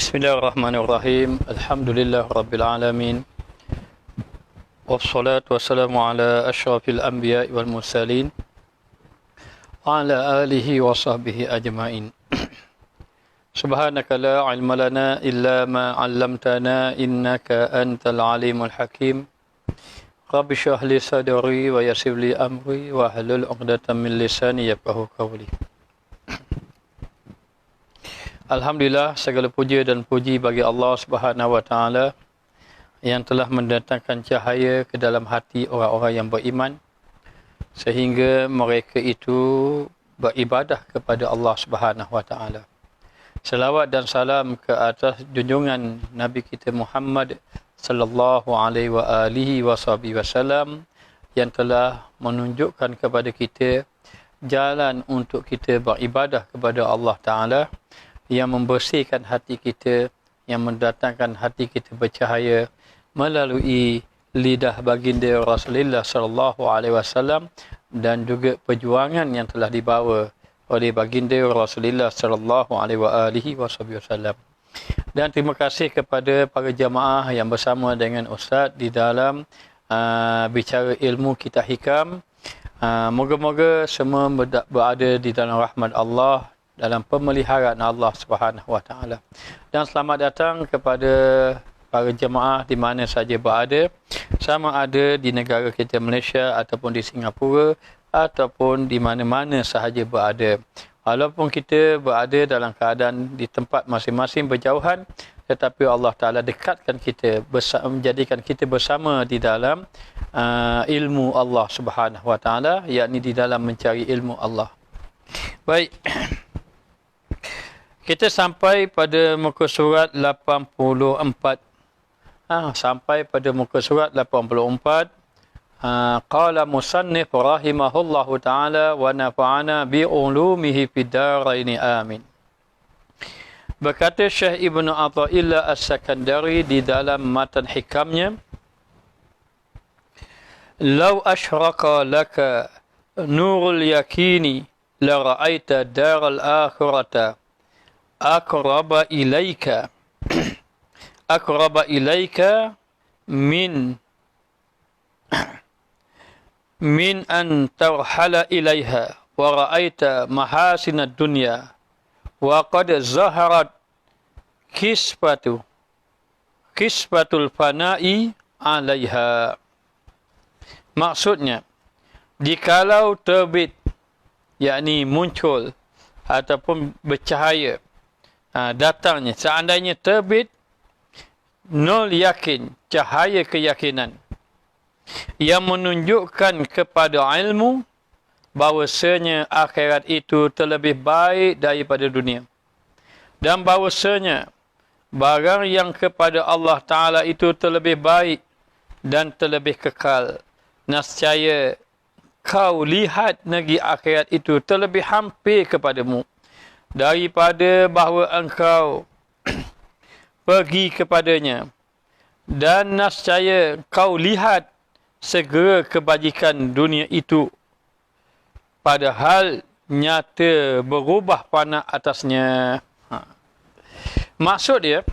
Bismillahirrahmanirrahim. Alhamdulillah Rabbil Alamin. Wassalatu wassalamu ala ashrafil anbiya wal mursalin wa ala alihi wa sahbihi ajma'in. Subhanaka la ilma lana illa ma 'allamtana innaka antal alimul hakim. Rabbi shrah li sadri wa yassir li amri wa hlul 'uqdatam min lisani yafqahu qawli. Alhamdulillah, segala puja dan puji bagi Allah Subhanahu wa taala yang telah mendatangkan cahaya ke dalam hati orang-orang yang beriman sehingga mereka itu beribadah kepada Allah Subhanahu wa taala. Selawat dan salam ke atas junjungan Nabi kita Muhammad sallallahu alaihi wa alihi wasallam yang telah menunjukkan kepada kita jalan untuk kita beribadah kepada Allah taala, yang membersihkan hati kita, yang mendatangkan hati kita bercahaya melalui lidah baginda Rasulullah sallallahu alaihi wasallam dan juga perjuangan yang telah dibawa oleh baginda Rasulullah sallallahu alaihi wasallam. Dan terima kasih kepada para jamaah yang bersama dengan Ustaz di dalam bicara ilmu kita hikam. Moga-moga semua berada di dalam rahmat Allah, dalam pemeliharaan Allah Subhanahu wa taala. Dan selamat datang kepada para jemaah di mana saja berada, sama ada di negara kita Malaysia ataupun di Singapura ataupun di mana-mana sahaja berada. Walaupun kita berada dalam keadaan di tempat masing-masing berjauhan, tetapi Allah Taala dekatkan kita, menjadikan kita bersama di dalam ilmu Allah Subhanahu wa taala, yakni di dalam mencari ilmu Allah. Baik. Kita sampai pada muka surat 84. Sampai pada muka surat 84. Qala musannif rahimahullahu ta'ala wa nafa'ana bi'ulumihi fid daraini amin. Berkata Syekh Ibn Athaillah As-Sakandari di dalam matan hikamnya, "Law ashraka laka nurul yakini la ra'aita daral akhirata akraba ilaika min an tarhala ilaiha wa ra'aita mahasin ad-dunya wa qad zaharat kisbatul fana'i alaiha." Maksudnya, jikalau terbit, yakni muncul ataupun bercahaya, datangnya, seandainya terbit nol yakin, cahaya keyakinan yang menunjukkan kepada ilmu bahawasanya akhirat itu terlebih baik daripada dunia, dan bahawasanya barang yang kepada Allah Ta'ala itu terlebih baik dan terlebih kekal, nescaya kau lihat negeri akhirat itu terlebih hampir kepadamu daripada bahawa engkau pergi kepadanya, dan nescaya kau lihat segera kebajikan dunia itu, padahal nyata berubah fana atasnya. Maksud dia,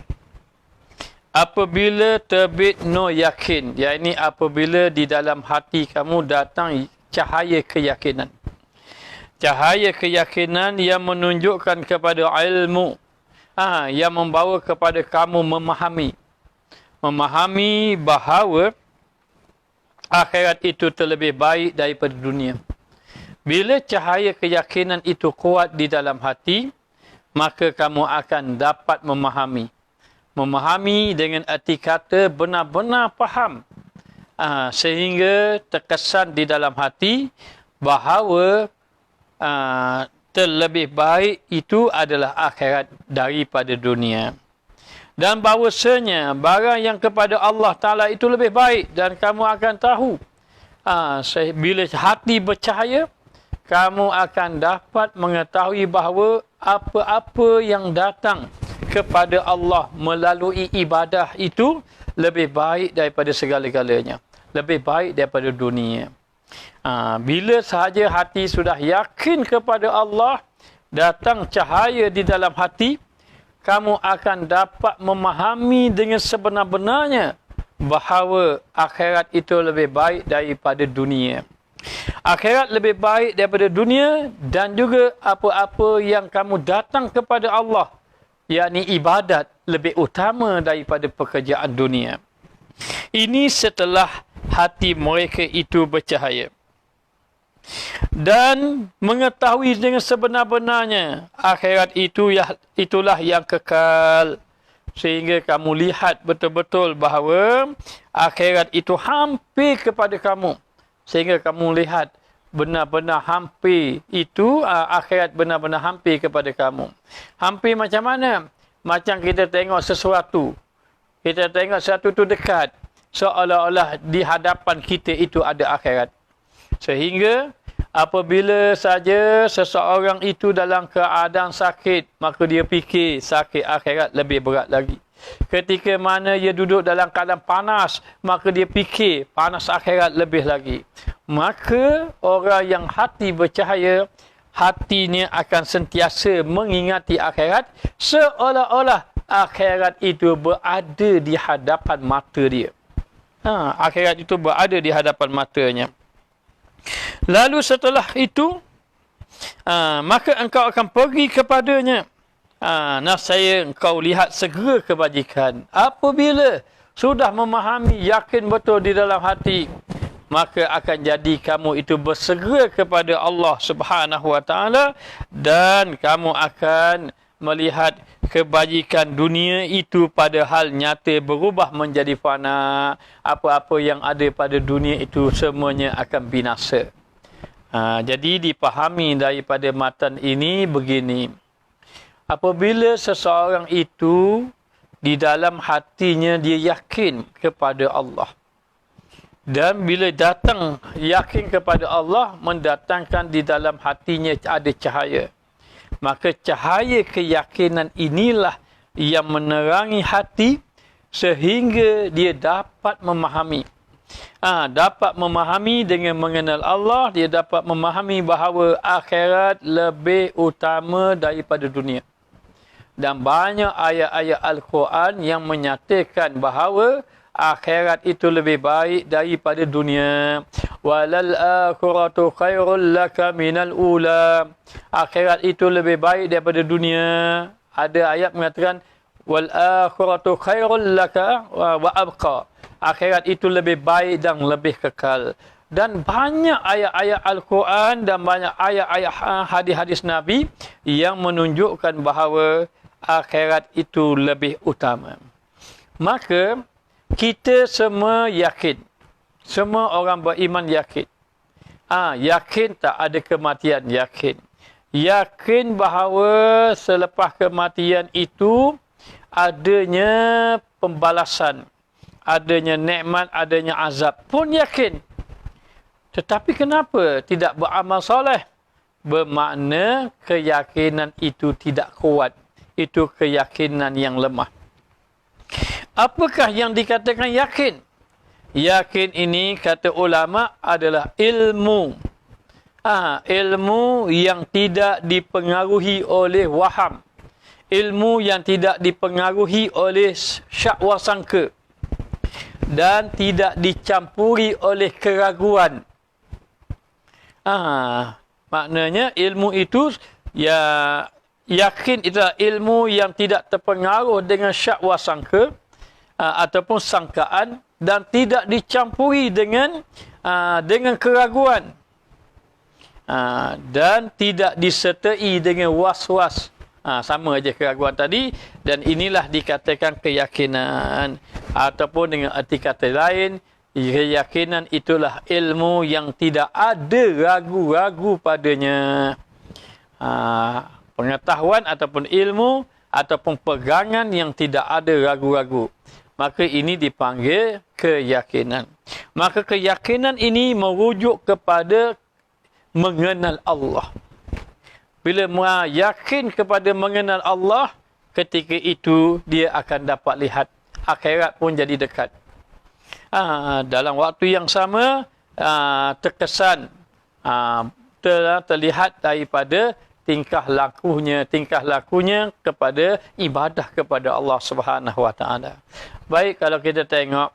apabila terbit no yakin, yakni apabila di dalam hati kamu datang cahaya keyakinan, cahaya keyakinan yang menunjukkan kepada ilmu, yang membawa kepada kamu memahami bahawa akhirat itu terlebih baik daripada dunia. Bila cahaya keyakinan itu kuat di dalam hati, maka kamu akan dapat memahami dengan erti kata benar-benar faham, sehingga terkesan di dalam hati bahawa terlebih baik itu adalah akhirat daripada dunia, dan bahawasanya barang yang kepada Allah Ta'ala itu lebih baik. Dan kamu akan tahu, bila hati bercahaya, kamu akan dapat mengetahui bahawa apa-apa yang datang kepada Allah melalui ibadah itu lebih baik daripada segala-galanya, lebih baik daripada dunia. Bila sahaja hati sudah yakin kepada Allah, datang cahaya di dalam hati, kamu akan dapat memahami dengan sebenar-benarnya bahawa akhirat itu lebih baik daripada dunia. Akhirat lebih baik daripada dunia dan juga apa-apa yang kamu datang kepada Allah, yakni ibadat, lebih utama daripada pekerjaan dunia. Ini setelah hati mereka itu bercahaya dan mengetahui dengan sebenar-benarnya akhirat itulah yang kekal, sehingga kamu lihat betul-betul bahawa akhirat itu hampir kepada kamu, sehingga kamu lihat benar-benar hampir itu, akhirat benar-benar hampir kepada kamu. Hampir macam mana? Macam kita tengok sesuatu, kita tengok sesuatu itu dekat, seolah-olah di hadapan kita itu ada akhirat. Sehingga apabila saja seseorang itu dalam keadaan sakit, maka dia fikir sakit akhirat lebih berat lagi. Ketika mana dia duduk dalam keadaan panas, maka dia fikir panas akhirat lebih lagi. Maka orang yang hati bercahaya, hatinya akan sentiasa mengingati akhirat, seolah-olah akhirat itu berada di hadapan mata dia. Akhirat itu berada di hadapan matanya. Lalu setelah itu, maka engkau akan pergi kepadanya. Nasaya engkau lihat segera kebajikan. Apabila sudah memahami, yakin betul di dalam hati, maka akan jadi kamu itu bersegera kepada Allah Subhanahu Wa Taala dan kamu akan melihat kebajikan dunia itu pada hal nyata berubah menjadi fana. Apa-apa yang ada pada dunia itu semuanya akan binasa. Jadi dipahami daripada matan ini begini. Apabila seseorang itu di dalam hatinya dia yakin kepada Allah, dan bila datang yakin kepada Allah, mendatangkan di dalam hatinya ada cahaya, maka cahaya keyakinan inilah yang menerangi hati sehingga dia dapat memahami. Dapat memahami dengan mengenal Allah, dia dapat memahami bahawa akhirat lebih utama daripada dunia. Dan banyak ayat-ayat Al-Quran yang menyatakan bahawa akhirat itu lebih baik daripada dunia. Walal akhiratu khairul laka minal ula. Akhirat itu lebih baik daripada dunia. Ada ayat mengatakan wal akhiratu khairul laka wa abqa. Akhirat itu lebih baik dan lebih kekal. Dan banyak ayat-ayat Al-Quran dan banyak ayat-ayat hadis-hadis Nabi yang menunjukkan bahawa akhirat itu lebih utama. Maka kita semua yakin, semua orang beriman yakin. Yakin tak ada kematian, yakin. Yakin bahawa selepas kematian itu adanya pembalasan, adanya nikmat, adanya azab pun yakin. Tetapi kenapa tidak beramal soleh? Bermakna keyakinan itu tidak kuat. Itu keyakinan yang lemah. Apakah yang dikatakan yakin? Yakin ini kata ulama adalah ilmu. Ilmu yang tidak dipengaruhi oleh waham. Ilmu yang tidak dipengaruhi oleh syak wasangka. Dan tidak dicampuri oleh keraguan. Maknanya ilmu itu yakin itu ilmu yang tidak terpengaruh dengan syak wasangka ataupun sangkaan dan tidak dicampuri dengan keraguan dan tidak disertai dengan was-was. Sama aja keraguan tadi, dan inilah dikatakan keyakinan, ataupun dengan arti kata lain, keyakinan itulah ilmu yang tidak ada ragu-ragu padanya. Pengetahuan ataupun ilmu ataupun pegangan yang tidak ada ragu-ragu. Maka ini dipanggil keyakinan. Maka keyakinan ini merujuk kepada mengenal Allah. Bila yakin kepada mengenal Allah, ketika itu dia akan dapat lihat. Akhirat pun jadi dekat. Dalam waktu yang sama, terkesan, terlihat daripada tingkah lakunya kepada ibadah kepada Allah Subhanahu Wa Taala. Baik, kalau kita tengok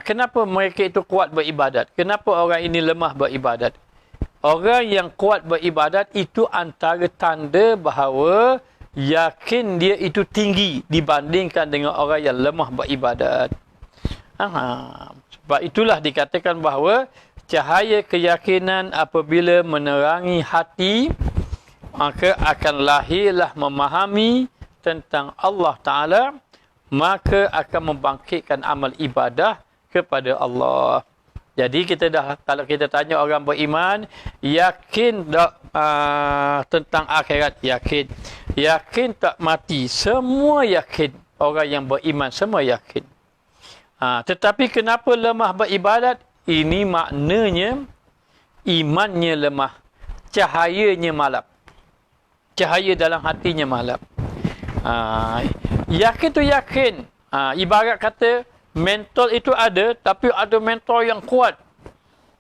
kenapa mereka itu kuat beribadat? Kenapa orang ini lemah beribadat? Orang yang kuat beribadat itu antara tanda bahawa yakin dia itu tinggi dibandingkan dengan orang yang lemah beribadat. Sebab itulah dikatakan bahawa cahaya keyakinan apabila menerangi hati, maka akan lahirlah memahami tentang Allah Ta'ala, maka akan membangkitkan amal ibadah kepada Allah. Jadi kalau kita tanya orang beriman, yakin tak tentang akhirat? Yakin tak mati? Semua yakin. Orang yang beriman semua yakin. Tetapi kenapa lemah beribadat? Ini maknanya imannya lemah. Cahayanya malap. Cahaya dalam hatinya malap. Yakin tu yakin. Ibarat kata, mental itu ada, tapi ada mental yang kuat.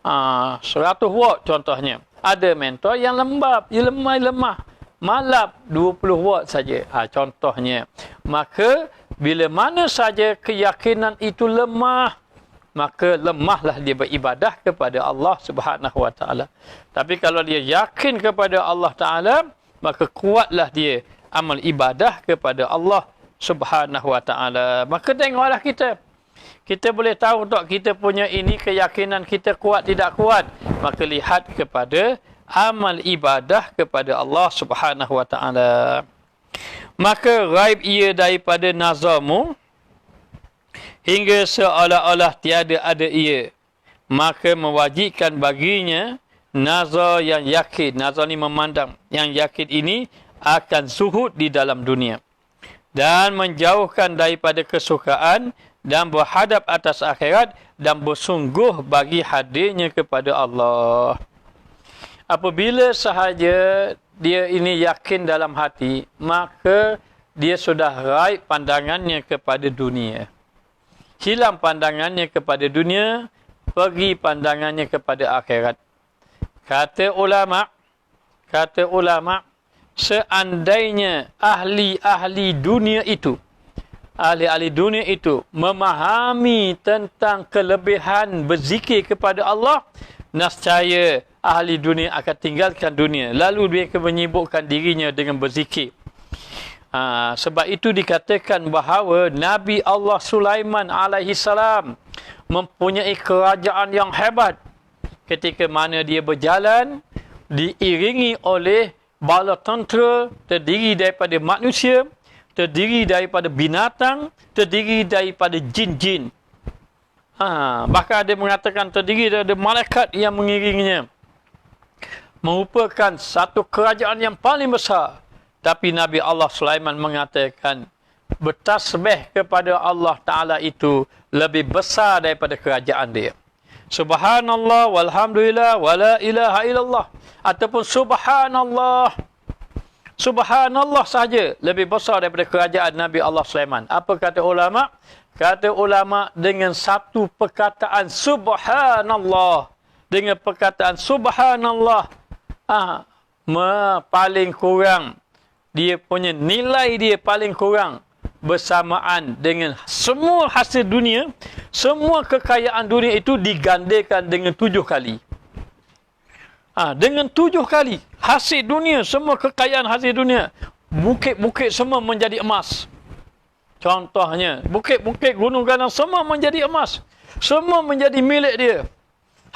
100 watt contohnya. Ada mental yang lemah, malap 20 watt saja. Contohnya. Maka, bila mana saja keyakinan itu lemah, maka lemahlah dia beribadah kepada Allah Subhanahu Wa Taala. Tapi kalau dia yakin kepada Allah Taala, maka kuatlah dia amal ibadah kepada Allah Subhanahu Wa Taala. Maka tengoklah kita. Kita boleh tahu tak kita punya ini keyakinan kita kuat tidak kuat. Maka lihat kepada amal ibadah kepada Allah Subhanahu Wa Taala. Maka raib ia daripada nazarmu hingga seolah-olah tiada ada ia. Maka mewajibkan baginya nazar yang yakin. Nazar ni memandang. Yang yakin ini akan zuhud di dalam dunia. Dan menjauhkan daripada kesukaan dan berhadap atas akhirat dan bersungguh bagi hadirnya kepada Allah. Apabila sahaja dia ini yakin dalam hati, maka dia sudah raib pandangannya kepada dunia. Hilang pandangannya kepada dunia, pergi pandangannya kepada akhirat. Kata ulama, seandainya ahli-ahli dunia itu memahami tentang kelebihan berzikir kepada Allah, nescaya ahli dunia akan tinggalkan dunia. Lalu dia akan menyibukkan dirinya dengan berzikir. Sebab itu dikatakan bahawa Nabi Allah Sulaiman alaihi salam mempunyai kerajaan yang hebat. Ketika mana dia berjalan, diiringi oleh bala tentera terdiri daripada manusia, terdiri daripada binatang, terdiri daripada jin-jin. Bahkan ada mengatakan terdiri daripada malaikat yang mengiringinya. Merupakan satu kerajaan yang paling besar. Tapi Nabi Allah Sulaiman mengatakan, bertasbih kepada Allah Ta'ala itu lebih besar daripada kerajaan dia. Subhanallah, walhamdulillah, wala ilaha illallah. Ataupun subhanallah. Subhanallah saja lebih besar daripada kerajaan Nabi Allah Sulaiman. Apa kata ulama? Kata ulama, dengan satu perkataan subhanallah, dengan perkataan subhanallah, paling kurang dia punya nilai dia paling kurang bersamaan dengan semua hasil dunia, semua kekayaan dunia itu digandakan dengan 7 kali. Dengan 7 kali hasil dunia, semua kekayaan hasil dunia, bukit-bukit semua menjadi emas. Contohnya, bukit-bukit gunung ganang semua menjadi emas. Semua menjadi milik dia.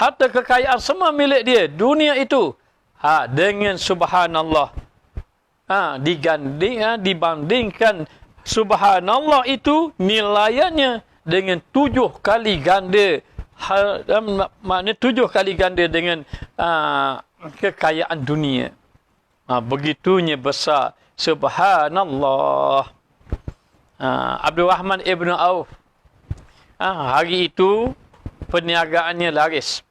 Harta kekayaan semua milik dia. Dunia itu dengan subhanallah. Dibandingkan subhanallah itu nilainya dengan 7 kali ganda. Maknanya 7 kali ganda dengan kekayaan dunia. Begitunya besar. Subhanallah. Abdul Rahman Ibn Auf. Hari itu perniagaannya laris.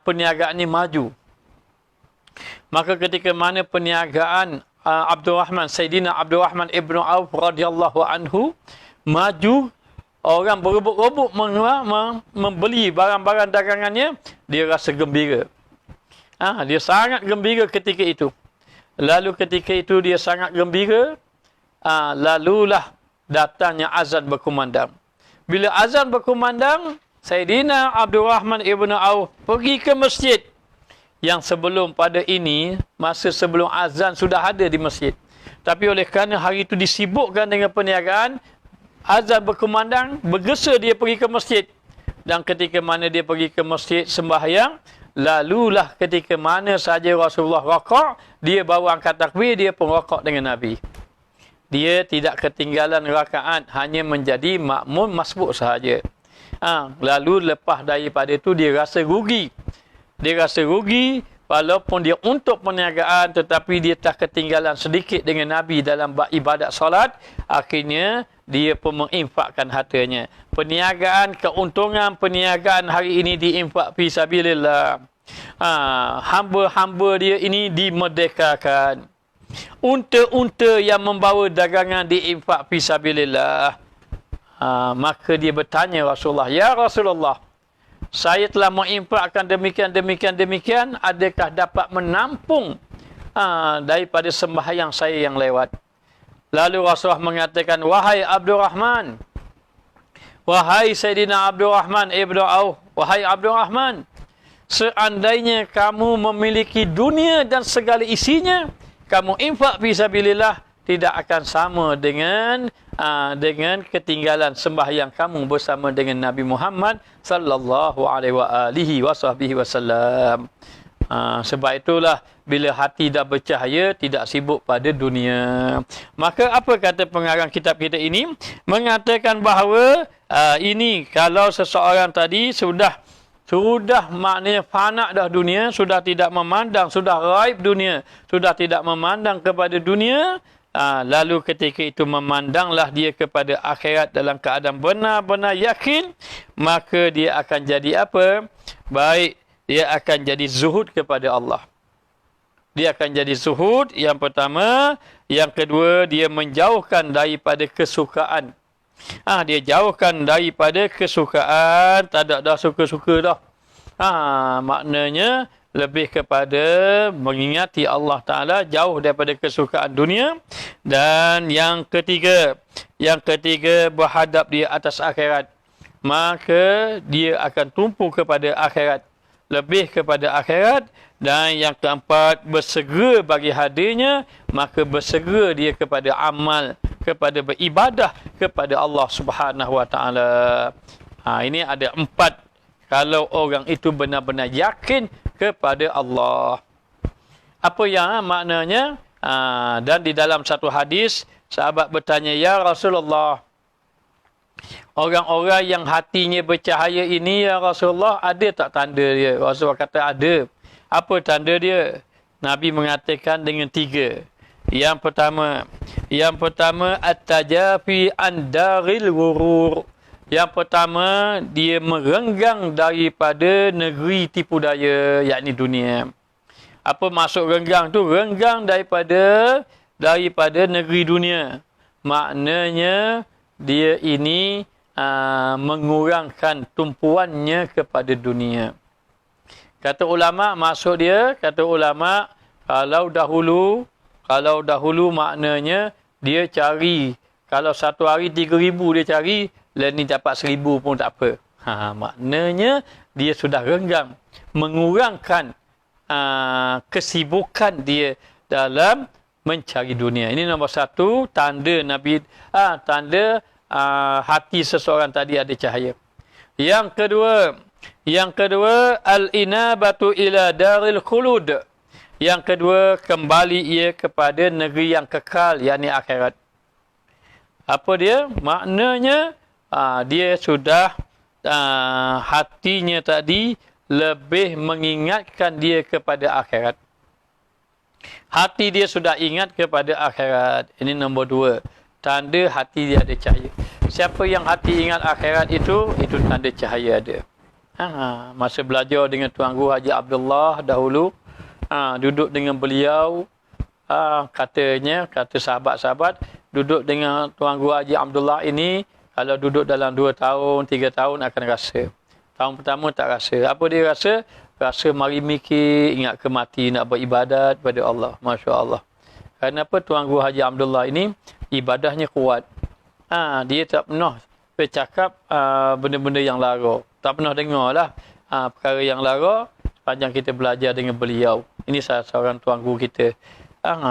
Perniagaannya maju. Maka ketika mana perniagaan Sayyidina Abdul Rahman Ibn Auf radhiyallahu anhu maju, orang berebut-rebut membeli barang-barang dagangannya, dia rasa gembira. Dia sangat gembira ketika itu. Lalu ketika itu dia sangat gembira, lalulah datangnya azan berkumandang. Bila azan berkumandang, Sayyidina Abdul Rahman ibn Auf pergi ke masjid. Yang sebelum pada ini, masa sebelum azan sudah ada di masjid. Tapi oleh kerana hari itu disibukkan dengan perniagaan, azan berkumandang, bergesa dia pergi ke masjid. Dan ketika mana dia pergi ke masjid sembahyang, lalulah ketika mana saja Rasulullah rakaat, dia bawa angkat takbir, dia pun rakaat dengan Nabi. Dia tidak ketinggalan rakaat, hanya menjadi makmum masbuk sahaja. Lalu lepas daripada itu dia rasa rugi. Dia rasa rugi walaupun dia untuk perniagaan, tetapi dia tak ketinggalan sedikit dengan Nabi dalam ibadat solat. Akhirnya dia pun menginfakkan hartanya. Perniagaan, keuntungan perniagaan hari ini diinfak fi sabilillah. Hamba-hamba dia ini dimerdekakan. Unta-unta yang membawa dagangan diinfak fi sabilillah. Maka dia bertanya Rasulullah, "Ya Rasulullah, saya telah menginfakkan demikian, adakah dapat menampung daripada sembahyang saya yang lewat?" Lalu Rasulullah mengatakan, "Wahai Abdul Rahman, wahai Sayyidina Abdul Rahman ibn Auf, wahai Abdul Rahman, seandainya kamu memiliki dunia dan segala isinya, kamu infak fisabilillah, tidak akan sama dengan ketinggalan sembahyang kamu bersama dengan Nabi Muhammad sallallahu alaihi wasallam." Sebab itulah bila hati dah bercahaya, tidak sibuk pada dunia. Maka apa kata pengarang kitab kita ini? Mengatakan bahawa ini kalau seseorang tadi sudah maknanya fana dah dunia, sudah tidak memandang, sudah raib dunia, sudah tidak memandang kepada dunia, lalu ketika itu memandanglah dia kepada akhirat dalam keadaan benar-benar yakin, maka dia akan jadi apa? Baik, dia akan jadi zuhud kepada Allah. Dia akan jadi zuhud yang pertama. Yang kedua, dia menjauhkan daripada kesukaan. Dia jauhkan daripada kesukaan, tak ada dah suka-suka dah. Maknanya lebih kepada mengingati Allah Ta'ala, jauh daripada kesukaan dunia. Dan yang ketiga berhadap dia atas akhirat. Maka dia akan tumpu kepada akhirat, lebih kepada akhirat. Dan yang keempat, bersegera bagi hadirnya, maka bersegera dia kepada amal, kepada beribadah kepada Allah Subhanahu Wa Ta'ala. Ini ada 4 kalau orang itu benar-benar yakin kepada Allah. Apa yang maknanya? Dan di dalam satu hadis, sahabat bertanya, "Ya Rasulullah, orang-orang yang hatinya bercahaya ini, ya Rasulullah, ada tak tanda dia?" Rasulullah kata ada. Apa tanda dia? Nabi mengatakan dengan 3. Yang pertama at-tajafi an daril ghurur. Yang pertama, dia merenggang daripada negeri tipu daya, yakni dunia. Apa maksud renggang tu? Renggang daripada negeri dunia. Maknanya dia ini mengurangkan tumpuannya kepada dunia. Kata ulama, maksud dia, kalau dahulu maknanya dia cari, kalau satu hari 3,000 dia cari, lain ni dapat 1,000 pun tak apa. Maknanya dia sudah renggang, mengurangkan kesibukan dia dalam mencari dunia. Ini nombor 1, tanda Nabi, tanda hati seseorang tadi ada cahaya. Yang kedua, al-inabatu ila daril khulud. Yang kedua, kembali ia kepada negeri yang kekal, yakni akhirat. Apa dia? Maknanya dia sudah hatinya tadi lebih mengingatkan dia kepada akhirat. Hati dia sudah ingat kepada akhirat. Ini nombor 2. Tanda hati dia ada cahaya. Siapa yang hati ingat akhirat itu tanda cahaya dia. Masa belajar dengan Tuan Guru Haji Abdullah dahulu, duduk dengan beliau, kata sahabat-sahabat, duduk dengan Tuan Guru Haji Abdullah ini, kalau duduk dalam 2 tahun, 3 tahun akan rasa. Tahun pertama tak rasa. Apa dia rasa? rasa mari mikir, ingat ke mati, nak beribadat pada Allah. Masya Allah. Kenapa Tuan Guru Haji Abdullah ini ibadahnya kuat? Dia tak pernah bercakap benda-benda yang lara. Tak pernah dengar lah perkara yang lara sepanjang kita belajar dengan beliau. Ini salah seorang Tuan Guru kita.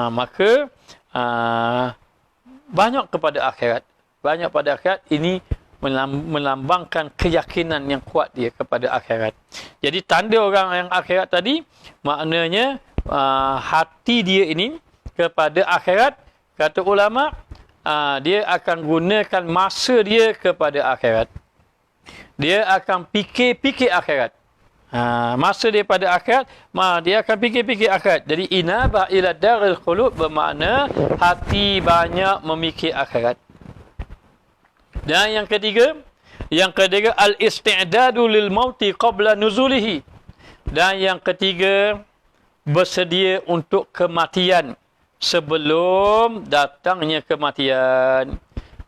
Maka banyak kepada akhirat. Banyak pada akhirat ini melambangkan keyakinan yang kuat dia kepada akhirat. Jadi tanda orang yang akhirat tadi, maknanya hati dia ini kepada akhirat, kata ulama, dia akan gunakan masa dia kepada akhirat. Dia akan fikir akhirat. Masa dia pada akhirat, dia akan fikir akhirat. Jadi inabah ila daril khulud bermakna hati banyak memikir akhirat. Dan yang ketiga al-isti'dadu lil mauti qabla nuzulihi. Dan yang ketiga, bersedia untuk kematian sebelum datangnya kematian.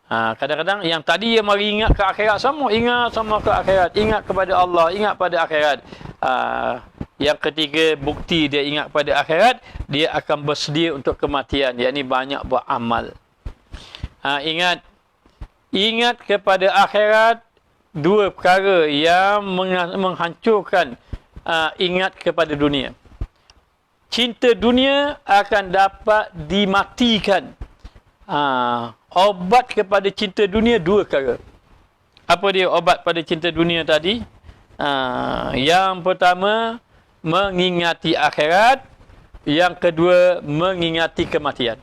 Kadang-kadang yang tadi dia mari ingat ke akhirat, ingat sama ke akhirat, ingat kepada Allah, ingat pada akhirat. Yang ketiga, bukti dia ingat pada akhirat, dia akan bersedia untuk kematian, yakni banyak beramal. Ingat kepada akhirat, dua perkara yang menghancurkan ingat kepada dunia. Cinta dunia akan dapat dimatikan. Obat kepada cinta dunia dua perkara. Apa dia obat pada cinta dunia tadi? Yang pertama, mengingati akhirat. Yang kedua, mengingati kematian.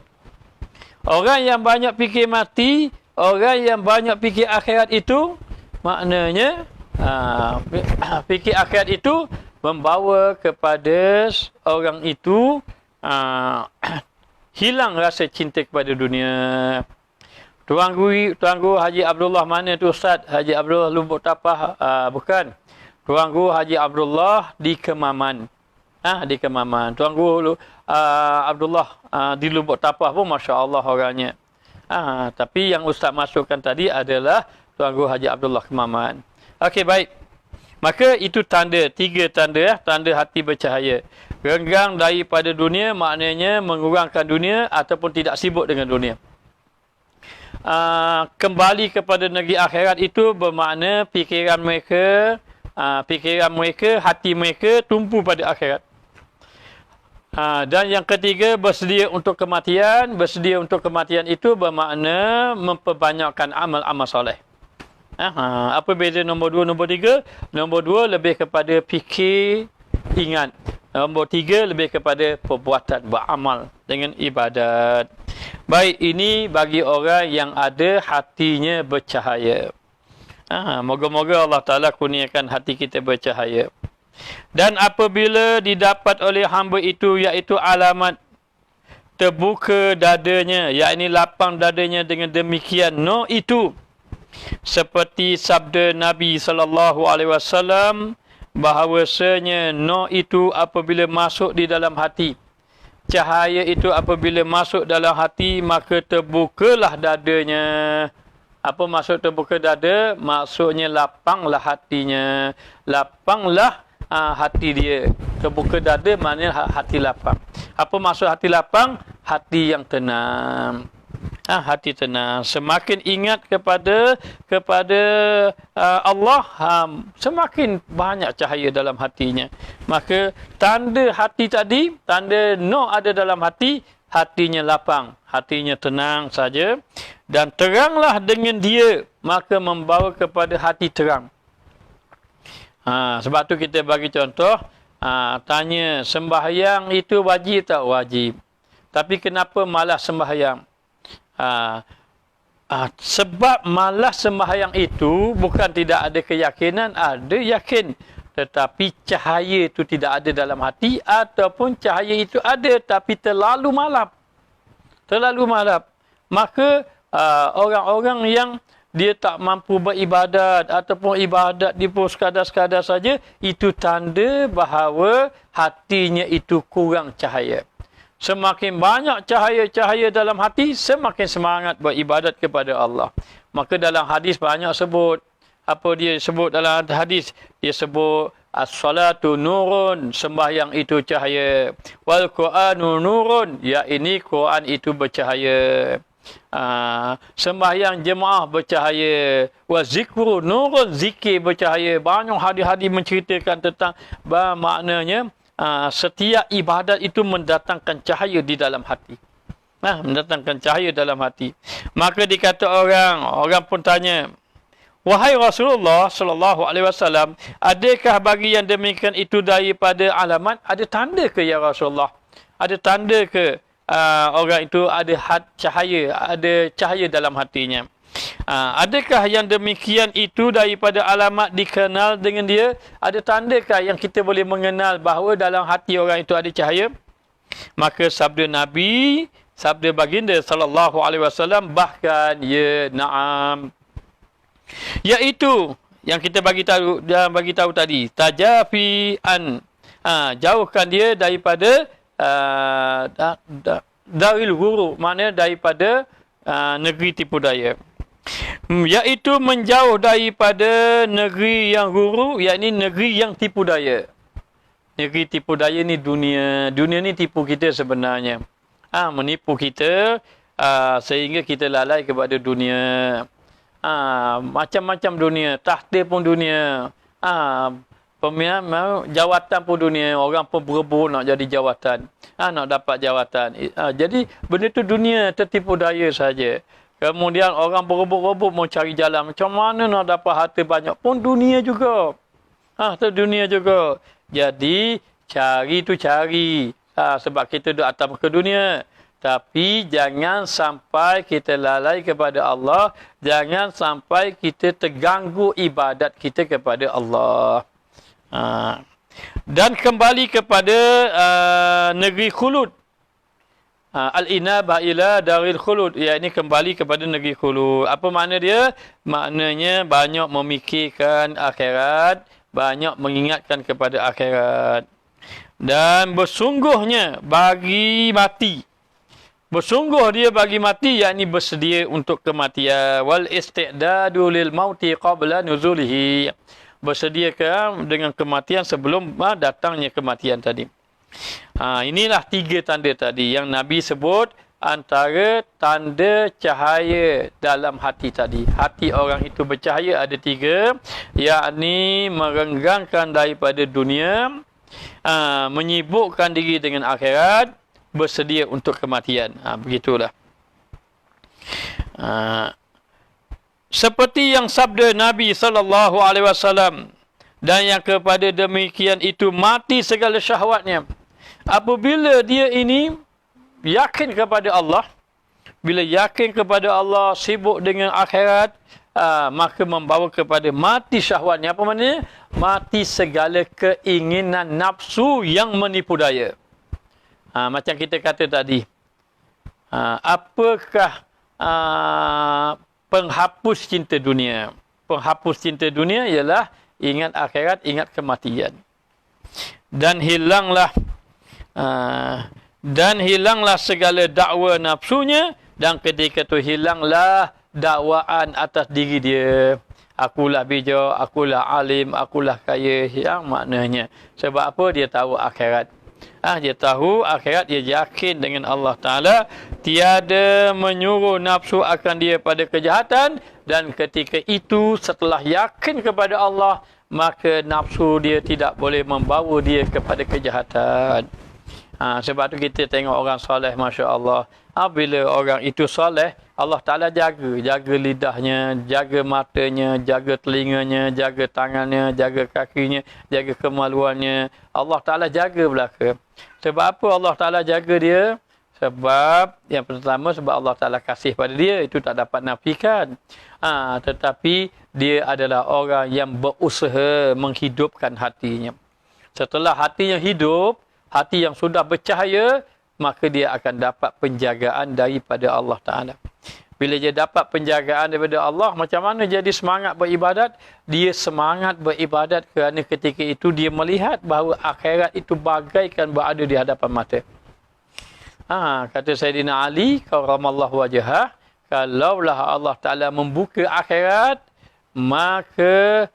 Orang yang banyak fikir mati, orang yang banyak fikir akhirat itu, maknanya fikir akhirat itu membawa kepada orang itu hilang rasa cinta kepada dunia. Tuan Guru Haji Abdullah mana tu Ustaz? Haji Abdullah Lubuk Tapah? Bukan. Tuan Guru Haji Abdullah di Kemaman. Di Kemaman. Tuan Guru Abdullah di Lubuk Tapah pun Masya Allah orangnya. Tapi yang Ustaz masukkan tadi adalah Tuan Guru Haji Abdullah Kemaman. Okey, baik. Maka itu tiga tanda, tanda hati bercahaya. Renggang daripada dunia maknanya mengurangkan dunia ataupun tidak sibuk dengan dunia. Kembali kepada negeri akhirat itu bermakna fikiran mereka, hati mereka tumpu pada akhirat. Dan yang ketiga, bersedia untuk kematian. Bersedia untuk kematian itu bermakna memperbanyakkan amal-amal soleh. Apa beza nombor 2, nombor 3? Nombor 2 lebih kepada fikir, ingat. Nombor 3 lebih kepada perbuatan, beramal dengan ibadat. Baik, ini bagi orang yang ada hatinya bercahaya. Moga-moga Allah Ta'ala kurniakan hati kita bercahaya. Dan apabila didapat oleh hamba itu, iaitu alamat terbuka dadanya, yakni lapang dadanya dengan demikian, itu seperti sabda Nabi SAW bahawasanya itu apabila masuk di dalam hati, cahaya itu apabila masuk dalam hati, maka terbukalah dadanya. Apa maksud terbuka dada? Maksudnya lapanglah hatinya, lapanglah hati dia. Terbuka dada maknanya hati lapang. Apa maksud hati lapang? Hati yang tenang. Hati tenang. Semakin ingat kepada Allah, semakin banyak cahaya dalam hatinya. Maka tanda hati tadi, tanda ada dalam hati, hatinya lapang, hatinya tenang saja, dan teranglah dengan dia, maka membawa kepada hati terang. Sebab tu kita bagi contoh, tanya sembahyang itu wajib tak? Wajib. Tapi kenapa malas sembahyang? Sebab malas sembahyang itu bukan tidak ada keyakinan, ada yakin, tetapi cahaya itu tidak ada dalam hati, ataupun cahaya itu ada tapi terlalu malap. Maka orang-orang yang dia tak mampu beribadat ataupun ibadat dia pun sekadar-sekadar saja, itu tanda bahawa hatinya itu kurang cahaya. Semakin banyak cahaya-cahaya dalam hati, semakin semangat beribadat kepada Allah. Maka dalam hadis banyak sebut, apa dia sebut dalam hadis? Dia sebut as-salatu nurun, sembahyang itu cahaya. Wal Qur'anu nurun, ya ini Quran itu bercahaya. Sembahyang jemaah bercahaya. Wa zikru nurun, zikir bercahaya. Banyak hadis-hadis menceritakan tentang maknanya setiap ibadat itu mendatangkan cahaya di dalam hati. Mendatangkan cahaya dalam hati. Maka dikata orang pun tanya, wahai Rasulullah sallallahu alaihi wasallam, adakah bagi yang demikian itu daripada alamat? Ada tanda ke ya Rasulullah? Ada tanda ke orang itu ada cahaya dalam hatinya? Adakah yang demikian itu daripada alamat dikenal dengan dia? Ada tandakah yang kita boleh mengenal bahawa dalam hati orang itu ada cahaya? Maka sabda Nabi, sabda baginda sallallahu alaihi wasallam, bahkan ya na'am, iaitu yang kita bagi tahu tadi, tajafian, jauhkan dia daripada daril ghurur, maknanya daripada negeri tipu daya, iaitu menjauh daripada negeri yang ghurur, yakni negeri yang tipu daya. Negeri tipu daya ni dunia ni tipu kita sebenarnya, menipu kita sehingga kita lalai kepada dunia. Macam-macam dunia, tahta pun dunia, jawatan pun dunia, orang pun berebut nak jadi jawatan, nak dapat jawatan. Jadi benda tu dunia, tertipu daya saja. Kemudian orang berebut-rebut mau cari jalan macam mana nak dapat harta banyak, pun dunia juga. Tu dunia juga. Jadi cari tu cari, sebab kita duduk atas muka dunia. Tapi jangan sampai kita lalai kepada Allah. Jangan sampai kita terganggu ibadat kita kepada Allah. Dan kembali kepada negeri khulud. Al-inabah ila daril khulud. Ini kembali kepada negeri khulud. Apa makna dia? Maknanya banyak memikirkan akhirat. Banyak mengingatkan kepada akhirat. Dan bersungguhnya bagi mati. Bersungguh dia bagi mati, yakni bersedia untuk kematian. Wal isti'dadu lil mauti qabla nuzulihi. Bersedia dengan kematian sebelum datangnya kematian tadi. Inilah 3 tanda tadi yang Nabi sebut antara tanda cahaya dalam hati tadi. Hati orang itu bercahaya ada 3, yakni merenggangkan daripada dunia, menyibukkan diri dengan akhirat, bersedia untuk kematian. Begitulah. Seperti yang sabda Nabi sallallahu alaihi wasallam, dan yang kepada demikian itu mati segala syahwatnya. Apabila dia ini yakin kepada Allah, bila yakin kepada Allah, sibuk dengan akhirat, maka membawa kepada mati syahwatnya. Apa maknanya? Mati segala keinginan nafsu yang menipu daya. Macam kita kata tadi, apakah penghapus cinta dunia? Penghapus cinta dunia ialah ingat akhirat, ingat kematian. Dan hilanglah segala dakwa nafsunya, dan ketika itu hilanglah dakwaan atas diri dia. Akulah bijak, akulah alim, akulah kaya. Yang maknanya. Sebab apa? Dia tahu akhirat. Dia tahu akhirat, dia yakin dengan Allah Ta'ala, tiada menyuruh nafsu akan dia pada kejahatan, dan ketika itu setelah yakin kepada Allah, maka nafsu dia tidak boleh membawa dia kepada kejahatan. Sebab tu kita tengok orang soleh, Masya Allah. Bila orang itu soleh, Allah Ta'ala jaga lidahnya, jaga matanya, jaga telinganya, jaga tangannya, jaga kakinya, jaga kemaluannya. Allah Ta'ala jaga belaka. Sebab apa Allah Ta'ala jaga dia? Sebab yang pertama, sebab Allah Ta'ala kasih pada dia, itu tak dapat nafikan. Tetapi dia adalah orang yang berusaha menghidupkan hatinya. Setelah hatinya hidup, hati yang sudah bercahaya, maka dia akan dapat penjagaan daripada Allah Ta'ala. Bila dia dapat penjagaan daripada Allah, macam mana jadi semangat beribadat? Dia semangat beribadat kerana ketika itu dia melihat bahawa akhirat itu bagaikan berada di hadapan mata. Kata Sayyidina Ali, karramallahu wajhah, kalaulah Allah Ta'ala membuka akhirat, maka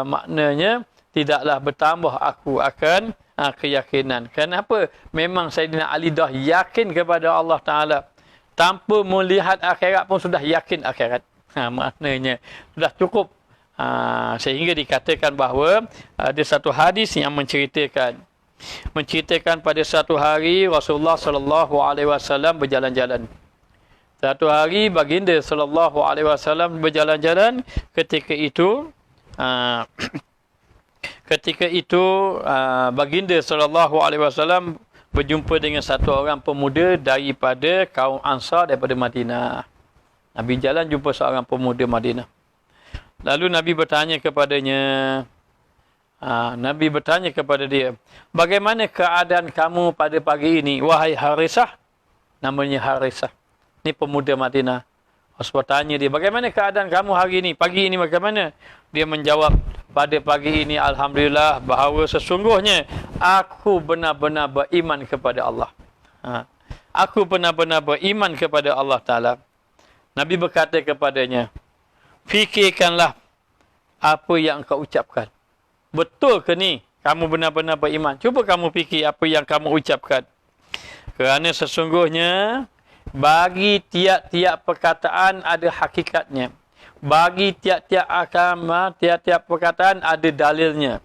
maknanya tidaklah bertambah aku akan keyakinan. Kenapa? Memang Sayyidina Ali dah yakin kepada Allah Ta'ala. Tanpa melihat akhirat pun sudah yakin akhirat. Maknanya sudah cukup. Sehingga dikatakan bahawa ada satu hadis yang menceritakan pada satu hari Rasulullah sallallahu alaihi wasallam berjalan-jalan. Satu hari baginda sallallahu alaihi wasallam berjalan-jalan, ketika itu baginda sallallahu alaihi wasallam berjumpa dengan satu orang pemuda daripada kaum Ansar daripada Madinah. Nabi jalan jumpa seorang pemuda Madinah. Lalu Nabi bertanya kepadanya, dia, bagaimana keadaan kamu pada pagi ini, wahai Harisah? Namanya Harisah. Ini pemuda Madinah. Rasulullah tanya dia, bagaimana keadaan kamu hari ini, pagi ini bagaimana? Dia menjawab, pada pagi ini alhamdulillah bahawa sesungguhnya aku benar-benar beriman kepada Allah. Aku benar-benar beriman kepada Allah Ta'ala. Nabi berkata kepadanya, fikirkanlah apa yang kau ucapkan. Betul ke ni? Kamu benar-benar beriman. Cuba kamu fikir apa yang kamu ucapkan. Kerana sesungguhnya bagi tiap-tiap perkataan ada hakikatnya. Bagi tiap-tiap agama, tiap-tiap perkataan ada dalilnya.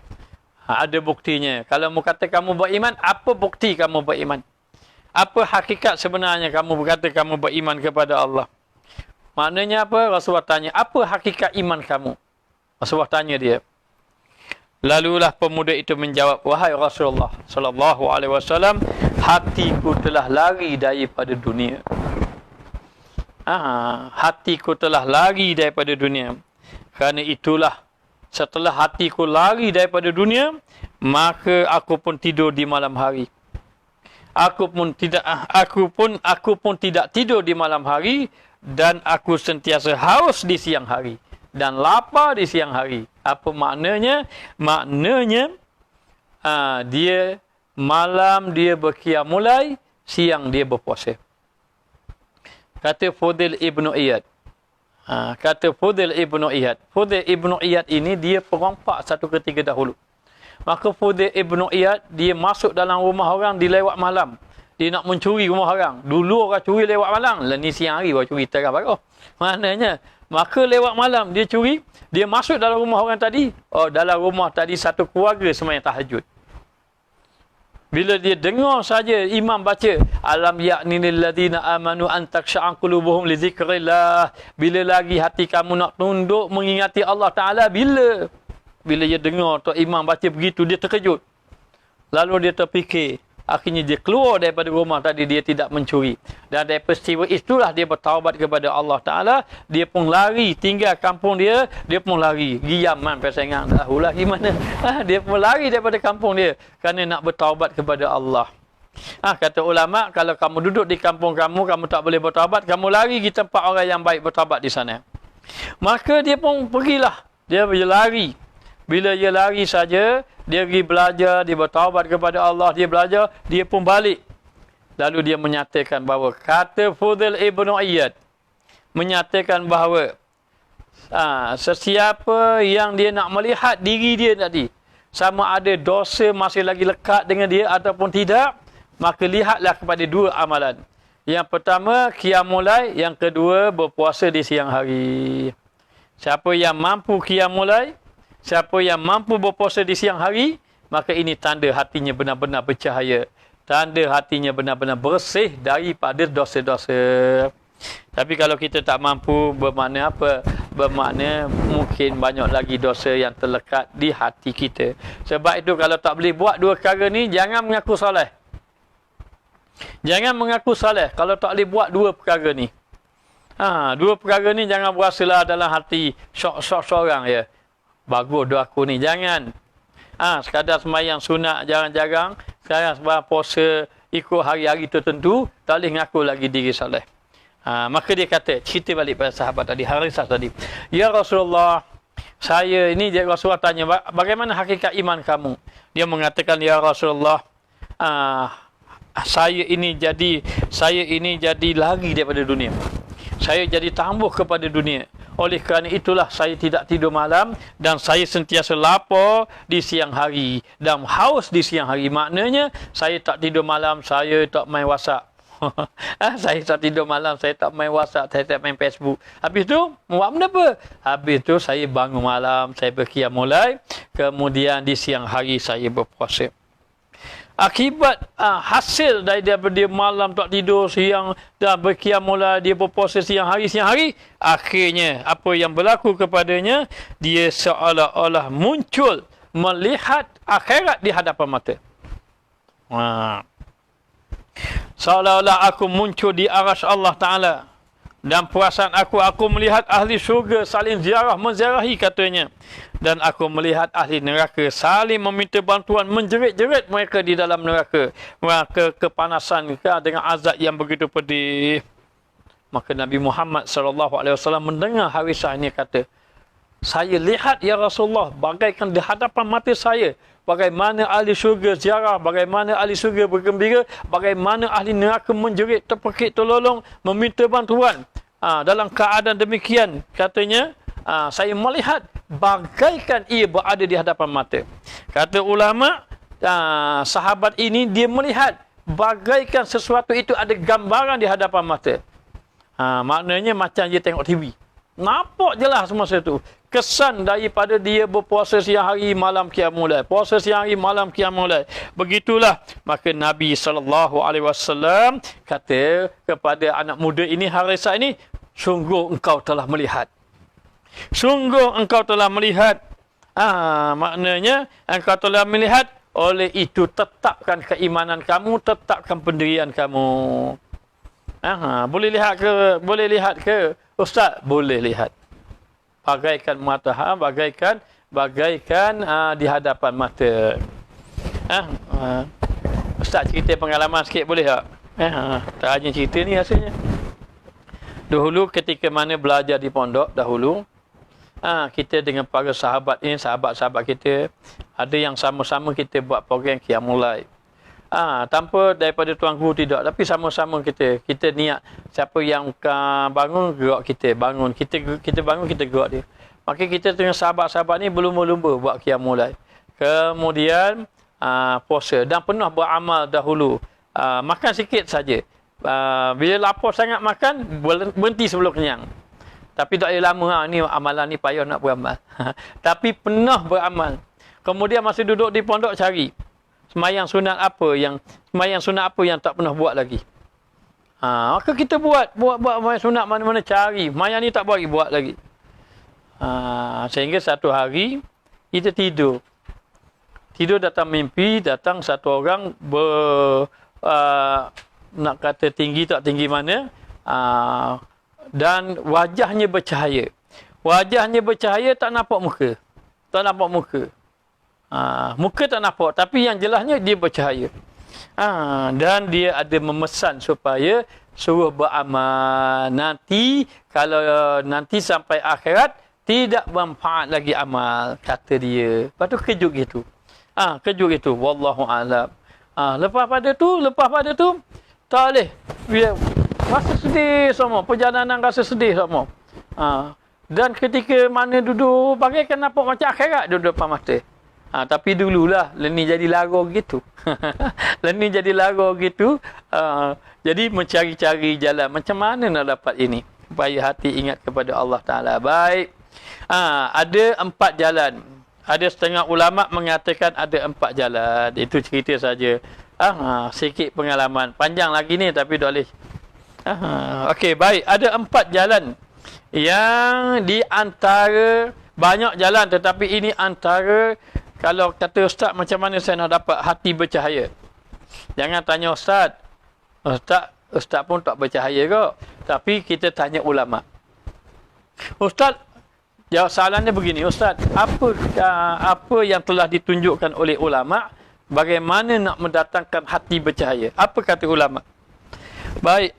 Ada buktinya. Kalau mu kata kamu beriman, apa bukti kamu beriman? Apa hakikat sebenarnya kamu berkata kamu beriman kepada Allah? Maknanya apa? Rasulullah tanya, apa hakikat iman kamu? Rasulullah tanya dia. Lalulah pemuda itu menjawab, wahai Rasulullah sallallahu alaihi wasallam, hatiku telah lari daripada dunia. Hatiku telah lari daripada dunia. Kerana itulah, setelah hatiku lari daripada dunia, maka aku pun tidur di malam hari. Aku pun tidak tidur di malam hari, dan aku sentiasa haus di siang hari dan lapar di siang hari. Apa maknanya? Maknanya dia malam dia berqiyamul, siang dia berpuasa. Kata Fudail Ibn Iyad. Fudail Ibn Iyad ini dia perompak satu ketika dahulu. Maka Fudail Ibn Iyad dia masuk dalam rumah orang di lewat malam. Dia nak mencuri rumah orang. Dulu orang curi lewat malam. Lah ni siang hari orang curi terang bagus. Maknanya, maka lewat malam dia curi, dia masuk dalam rumah orang tadi. Oh, dalam rumah tadi satu keluarga sembahyang tahajud. Bila dia dengar saja imam baca, alam ya'nil ladzina amanu an taksha'a qulubuhum li dzikrillah. Bila lagi hati kamu nak tunduk mengingati Allah Taala, bila dia dengar tu imam baca begitu, dia terkejut. Lalu dia terfikir, akhirnya dia keluar daripada rumah tadi, dia tidak mencuri. Dan dari peristiwa itulah dia bertaubat kepada Allah Ta'ala. Dia pun lari, tinggal kampung dia pun lari. Giyaman pesengang dahulah gimana. Dia pun lari daripada kampung dia kerana nak bertaubat kepada Allah. Kata ulama, kalau kamu duduk di kampung kamu tak boleh bertaubat, kamu lari di tempat orang yang baik bertaubat di sana. Maka dia pun pergilah. Dia lari. Bila dia lari saja, dia pergi belajar, dia bertaubat kepada Allah, dia belajar, dia pun balik. Lalu dia menyatakan bahawa, kata Fudail Ibn Iyad, menyatakan bahawa sesiapa yang dia nak melihat diri dia tadi, sama ada dosa masih lagi lekat dengan dia ataupun tidak, maka lihatlah kepada dua amalan. Yang pertama, qiyamul lail, yang kedua, berpuasa di siang hari. Siapa yang mampu qiyamul lail, siapa yang mampu berpuasa di siang hari, maka ini tanda hatinya benar-benar bercahaya. Tanda hatinya benar-benar bersih daripada dosa-dosa. Tapi kalau kita tak mampu, bermakna apa? Bermakna mungkin banyak lagi dosa yang terlekat di hati kita. Sebab itu kalau tak boleh buat dua perkara ni, jangan mengaku soleh. Jangan mengaku soleh kalau tak boleh buat dua perkara ni. Dua perkara ni jangan berasalah dalam hati syok-syok seorang ya. Bagus doa aku ni. Jangan. Sekadar sembahyang sunat jarang-jarang. Sekarang sembahyang puasa ikut hari-hari tertentu. Tak boleh ngaku lagi diri soleh. Maka dia kata, cerita balik pada sahabat tadi, Harisah tadi. Ya Rasulullah, saya ini, Rasulullah tanya, bagaimana hakikat iman kamu? Dia mengatakan, ya Rasulullah, saya ini jadi lari daripada dunia. Saya jadi tambah kepada dunia. Oleh kerana itulah saya tidak tidur malam dan saya sentiasa lapar di siang hari dan haus di siang hari. Maknanya saya tak tidur malam, saya tak main WhatsApp. Saya tak tidur malam, saya tak main WhatsApp, saya tak main Facebook. Habis tu, buat benda apa? Habis tu, saya bangun malam, saya berqiyamul lail. Kemudian di siang hari, saya berpuasa. Akibat hasil daripada dia malam tak tidur, siang dan berqiyamul lail, dia berpuasa siang hari, akhirnya apa yang berlaku kepadanya, dia seolah-olah muncul melihat akhirat di hadapan mata. Seolah-olah aku muncul di arasy Allah Ta'ala. Dan perasaan aku melihat ahli syurga saling ziarah, menziarahi katanya. Dan aku melihat ahli neraka saling meminta bantuan, menjerit-jerit mereka di dalam neraka. Mereka kepanasan dengan azab yang begitu pedih. Maka Nabi Muhammad SAW mendengar Harisah ini kata, saya lihat ya Rasulullah bagaikan di hadapan mata saya, bagaimana ahli syurga ziarah, bagaimana ahli syurga bergembira, bagaimana ahli neraka menjerit, terpekik, terlolong, meminta bantuan. Dalam keadaan demikian, katanya, saya melihat bagaikan ia berada di hadapan mata. Kata ulama, sahabat ini dia melihat bagaikan sesuatu itu ada gambaran di hadapan mata. Maknanya macam dia tengok TV. Nampak jelas masa itu. Kesan daripada dia berpuasa siang hari, malam qiyamul lail. Puasa siang hari, malam qiyamul lail. Begitulah. Maka Nabi SAW kata kepada anak muda ini, Harisah ini, sungguh engkau telah melihat. Sungguh engkau telah melihat. Maknanya engkau telah melihat. Oleh itu tetapkan keimanan kamu, tetapkan pendirian kamu. Boleh lihat ke? Boleh lihat ke? Ustaz, boleh lihat. Bagaikan mata, bagaikan di hadapan mata. Ustaz cerita pengalaman sikit boleh tak? Tak hanya cerita ni rasanya. Dahulu ketika mana belajar di pondok dahulu, kita dengan para sahabat ini, sahabat-sahabat kita, ada yang sama-sama kita buat program qiyamul lail. Tanpa daripada tuan guru tidak, tapi sama-sama kita niat siapa yang bangun gerak kita bangun, kita bangun kita gerak dia. Maka kita dengan sahabat-sahabat ni berlumba-lumba buat qiyamul lail. Kemudian puasa dan pernah beramal dahulu. Makan sikit saja. Bila lapar sangat makan, berhenti sebelum kenyang. Tapi tak boleh lama, ni amalan ni payah nak beramal. Tapi pernah beramal. Kemudian masa duduk di pondok cari Semayang sunat apa yang tak pernah buat lagi. Maka kita buat semayang sunat mana-mana cari. Semayang ni tak buat lagi. Sehingga satu hari kita tidur. Tidur datang mimpi, datang satu orang nak kata tinggi tak tinggi mana, dan wajahnya bercahaya. Wajahnya bercahaya, tak nampak muka. Tak nampak muka. Muka tak nampak, tapi yang jelasnya dia bercahaya. Dan dia ada memesan supaya suruh beramal. Nanti, kalau nanti sampai akhirat, tidak bermanfaat lagi amal, kata dia. Lepas tu kejut gitu. Kejut gitu. Wallahu a'lam. Lepas pada tu, tak boleh. Rasa sedih semua. Perjalanan rasa sedih semua. Dan ketika mana duduk, bagaikan nampak macam akhirat duduk depan mata. Tapi dululah Leni jadi lara gitu. Leni jadi lara gitu. Jadi mencari-cari jalan. Macam mana nak dapat ini? Supaya hati ingat kepada Allah Ta'ala. Baik. Ada 4 jalan. Ada setengah ulama mengatakan ada 4 jalan. Itu cerita saja. Sikit pengalaman. Panjang lagi ni tapi tak boleh. Okey, baik. Ada 4 jalan. Yang di antara banyak jalan, tetapi ini antara. Kalau kata Ustaz, macam mana saya nak dapat hati bercahaya? Jangan tanya Ustaz. Ustaz pun tak bercahaya kok. Tapi kita tanya ulama. Ustaz, jawab soalannya begini. Ustaz, apa yang telah ditunjukkan oleh ulama, bagaimana nak mendatangkan hati bercahaya? Apa kata ulama? Baik.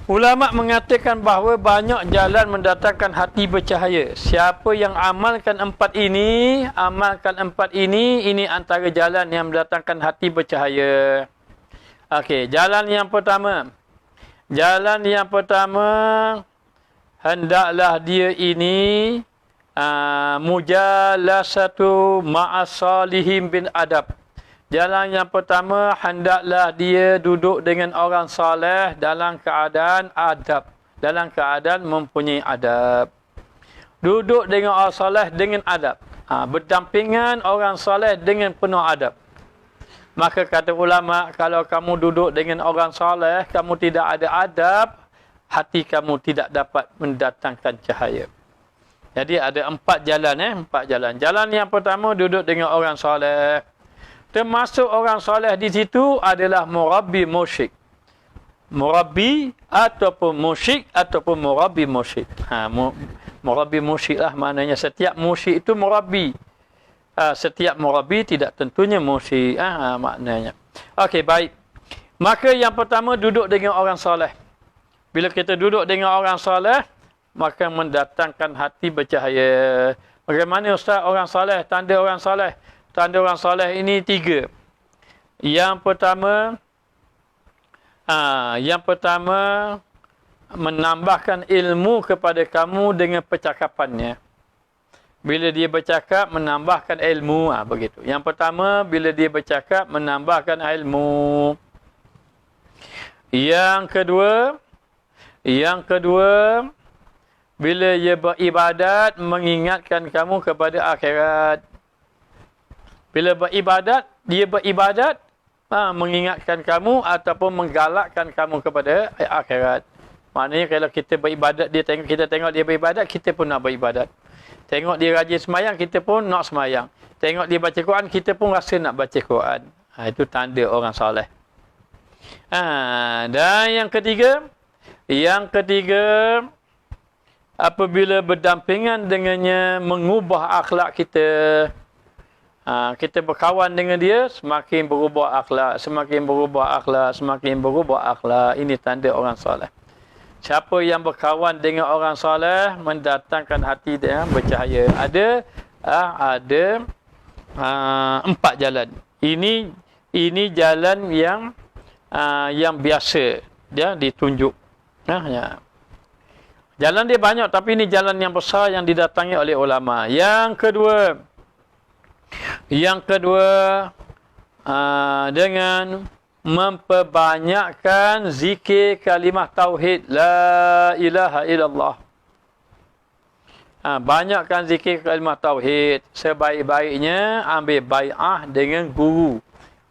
Ulama mengatakan bahawa banyak jalan mendatangkan hati bercahaya. Siapa yang amalkan 4 ini, ini antara jalan yang mendatangkan hati bercahaya. Okey, jalan yang pertama. hendaklah dia ini mujalasatu ma'as salihin bin adab. Jalan yang pertama, hendaklah dia duduk dengan orang soleh dalam keadaan adab, dalam keadaan mempunyai adab. Duduk dengan orang soleh dengan adab. Berdampingan orang soleh dengan penuh adab. Maka kata ulama, kalau kamu duduk dengan orang soleh, kamu tidak ada adab, hati kamu tidak dapat mendatangkan cahaya. Jadi ada 4 jalan. 4 jalan. Jalan yang pertama, duduk dengan orang soleh. Termasuk orang soleh di situ adalah murabbi musyrik. Murabbi ataupun musyrik ataupun murabbi musyrik. Murabbi musyrik lah maknanya setiap musyrik itu murabbi. Setiap murabbi tidak tentunya musyrik. Maknanya. Okey, baik. Maka yang pertama duduk dengan orang soleh. Bila kita duduk dengan orang soleh, maka mendatangkan hati bercahaya. Bagaimana Ustaz orang soleh? Tanda orang soleh. Tanda orang soleh ini 3. Yang pertama, menambahkan ilmu kepada kamu dengan percakapannya. Bila dia bercakap, menambahkan ilmu. Begitu. Yang pertama, bila dia bercakap, menambahkan ilmu. Yang kedua, bila dia beribadat, mengingatkan kamu kepada akhirat. Bila dia beribadat, mengingatkan kamu ataupun menggalakkan kamu kepada akhirat. Maknanya kalau kita beribadat, kita tengok dia beribadat, kita pun nak beribadat. Tengok dia rajin semayang, kita pun nak semayang. Tengok dia baca Quran, kita pun rasa nak baca Quran. Itu tanda orang soleh. Dan yang ketiga, apabila berdampingan dengannya, mengubah akhlak kita. Kita berkawan dengan dia, semakin berubah akhlak, semakin berubah akhlak, semakin berubah akhlak. Ini tanda orang soleh. Siapa yang berkawan dengan orang soleh, mendatangkan hati dia bercahaya. Ada 4 jalan. Ini jalan yang biasa dia ditunjuk. Jalan dia banyak, tapi ini jalan yang besar yang didatangi oleh ulama. Yang kedua, dengan memperbanyakkan zikir kalimah tauhid la ilaha illallah. Banyakkan zikir kalimah tauhid. Sebaik-baiknya ambil bai'ah dengan guru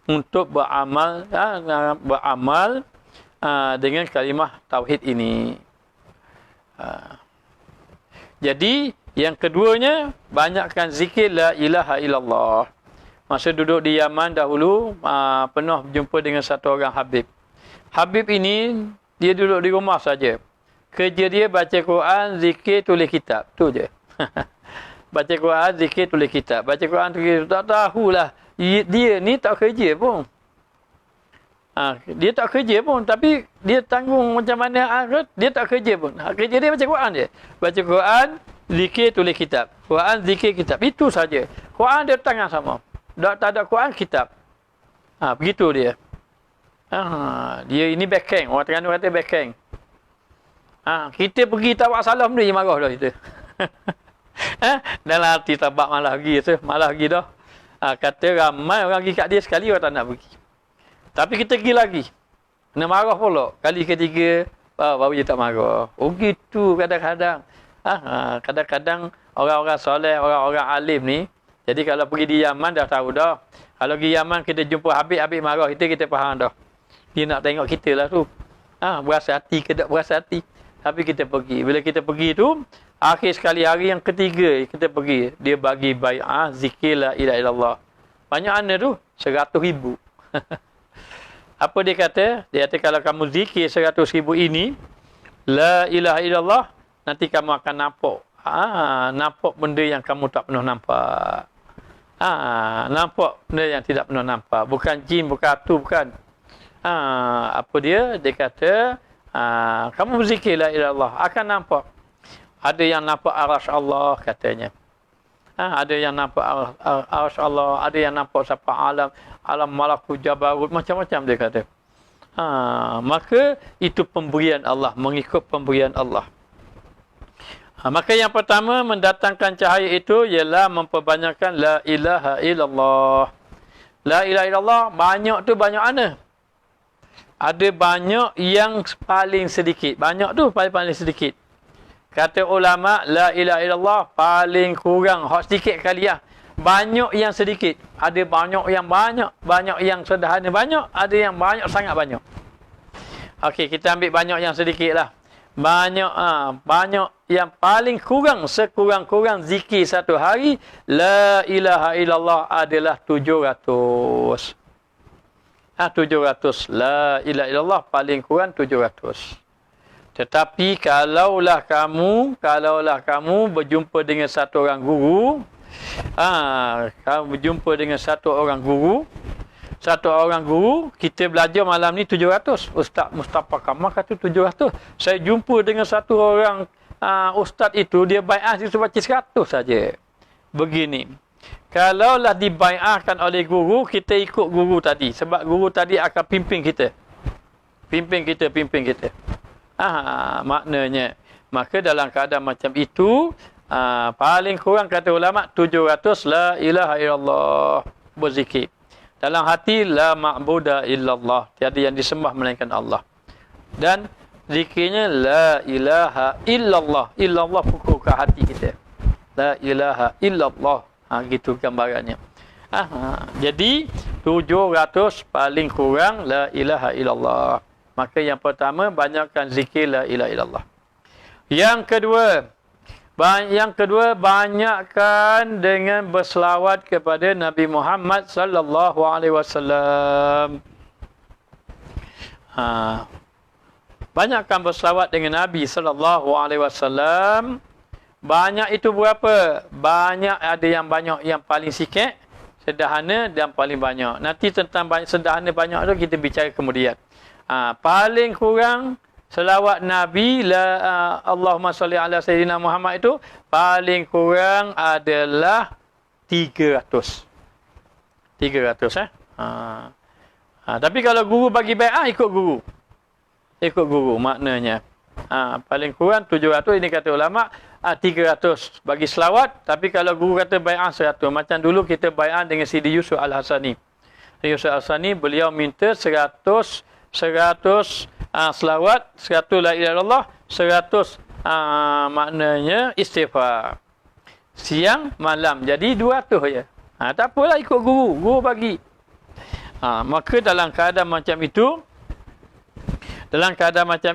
untuk beramal dengan kalimah tauhid ini. Jadi yang keduanya, banyakkan zikir la ilaha illallah. Masa duduk di Yaman dahulu, pernah berjumpa dengan satu orang Habib. Habib ini, dia duduk di rumah saja. Kerja dia baca Quran, zikir, tulis kitab. Tu je. Baca Quran, zikir, tulis kitab. Baca Quran, tulis kitab. Tak tahulah. Dia ni tak kerja pun. Dia tak kerja pun. Tapi dia tanggung macam mana. Dia tak kerja pun. Kerja dia baca Quran je. Baca Quran, zikir, tulis kitab. Quran, zikir, kitab. Itu saja. Quran dia tangan sama. Tak ada Quran, kitab. Begitu dia. Dia ini backhand. Orang Terengganu kata backhand. Kita pergi tabak salam dia marah dah kita. Dalam hati tabak malah pergi. Malah pergi dah. Kata ramai orang pergi kat dia sekali, orang tak nak pergi. Tapi kita pergi lagi. Kena marah pula. Kali ketiga, baru dia tak marah. Oh gitu kadang-kadang. Kadang-kadang orang-orang soleh, orang-orang alim ni, jadi kalau pergi di Yaman dah tahu dah. Kalau pergi Yaman kita jumpa Habib marah kita faham dah. Dia nak tengok kita lah tu. Berasa hati ke tak berasa hati. Tapi kita pergi. Bila kita pergi tu, akhir sekali hari yang ketiga kita pergi, dia bagi bai'ah zikir la ilaha illallah. Banyak mana tu? 100,000. Apa dia kata? Dia kata kalau kamu zikir 100,000 ini, la ilaha illallah, nanti kamu akan nampak. Nampak benda yang kamu tak pernah nampak. Nampak benda yang tidak pernah nampak. Bukan jin, bukan hantu, bukan. Apa dia? Dia kata, kamu berzikir la ilaha illallah, akan nampak. Ada yang nampak arasy Allah katanya. Ada yang nampak arasy Allah, ada yang nampak siapa alam malakut jabarut, macam-macam dia kata. Maka itu pemberian Allah, mengikut pemberian Allah. Maka yang pertama mendatangkan cahaya itu ialah memperbanyakkan la ilaha illallah. La ilaha illallah banyak tu banyak mana? Ada banyak yang paling sedikit. Banyak tu paling sedikit. Kata ulama la ilaha illallah paling kurang hak sedikit kali lah. Banyak yang sedikit. Ada banyak yang banyak, banyak yang sederhana banyak, ada yang banyak sangat banyak. Okey, kita ambil banyak yang sedikit lah. Banyak yang paling kurang sekurang-kurang zikir satu hari la ilaha illallah adalah 700. 700 la ilaha illallah paling kurang 700. Tetapi kalaulah kamu berjumpa dengan satu orang guru, kamu berjumpa dengan satu orang guru, kita belajar malam ni 700. Ustaz Mustafa Kamal kata 700. Saya jumpa dengan satu orang ustaz itu, dia bai'ah dia baca 100 saja. Begini. Kalaulah dibai'ahkan oleh guru, kita ikut guru tadi. Sebab guru tadi akan pimpin kita. Pimpin kita. Maknanya. Maka dalam keadaan macam itu, paling kurang kata ulama, 700 la ilaha illallah berzikir. Dalam hati, la ma'buda illallah. Tiada yang disembah melainkan Allah. Dan zikirnya, la ilaha illallah. Illallah pukul ke hati kita. La ilaha illallah. Gitu gambarannya. Jadi 700 paling kurang la ilaha illallah. Maka yang pertama banyakkan zikir la ilaha illallah. Yang kedua banyakkan dengan berselawat kepada Nabi Muhammad sallallahu alaihi wasallam. Banyakkan berselawat dengan Nabi sallallahu alaihi wasallam. Banyak itu berapa? Banyak, ada yang banyak yang paling sikit, sederhana dan paling banyak. Nanti tentang banyak, sederhana banyak tu kita bicara kemudian. Paling kurang selawat Nabi Allahumma salli ala sayyidina Muhammad itu paling kurang adalah 300. 300 tapi kalau guru bagi bai'ah ikut guru. Ikut guru maknanya. Paling kurang 700 ini kata ulama. 300 bagi selawat, tapi kalau guru kata bai'ah 100. Macam dulu kita bai'ah dengan Sidi Yusuf Al-Hasani. Yusuf Al-Hasani beliau minta 100 selawat, 100 la ilaha illallah, 100 maknanya istighfar. Siang malam jadi 200 je. Tak apalah ikut guru bagi. Maka dalam keadaan macam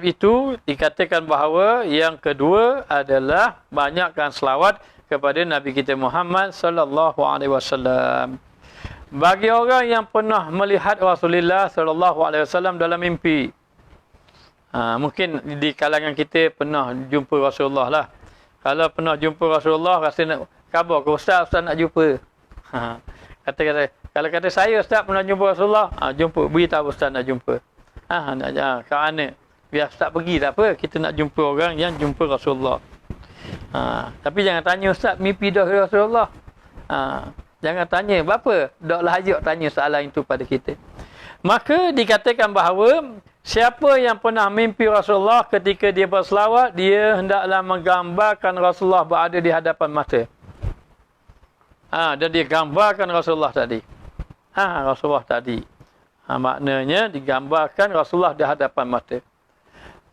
itu dikatakan bahawa yang kedua adalah banyakkan selawat kepada Nabi kita Muhammad sallallahu alaihi wasallam. Bagi orang yang pernah melihat Rasulullah sallallahu alaihi wasallam dalam mimpi. Mungkin di kalangan kita pernah jumpa Rasulullah lah. Kalau pernah jumpa Rasulullah rasa nak khabar ke ustaz nak jumpa. Kalau kata saya ustaz pernah jumpa Rasulullah, jumpa beritahu ustaz nak jumpa. Kerana biar ustaz pergi tak apa, kita nak jumpa orang yang jumpa Rasulullah. Tapi jangan tanya ustaz mimpi dah Rasulullah. Jangan tanya berapa, daklah ajak tanya soalan itu pada kita. Maka dikatakan bahawa siapa yang pernah mimpi Rasulullah ketika dia berselawat, dia hendaklah menggambarkan Rasulullah berada di hadapan mata. Dan dia gambarkan Rasulullah tadi. Rasulullah tadi. Maknanya digambarkan Rasulullah di hadapan mata.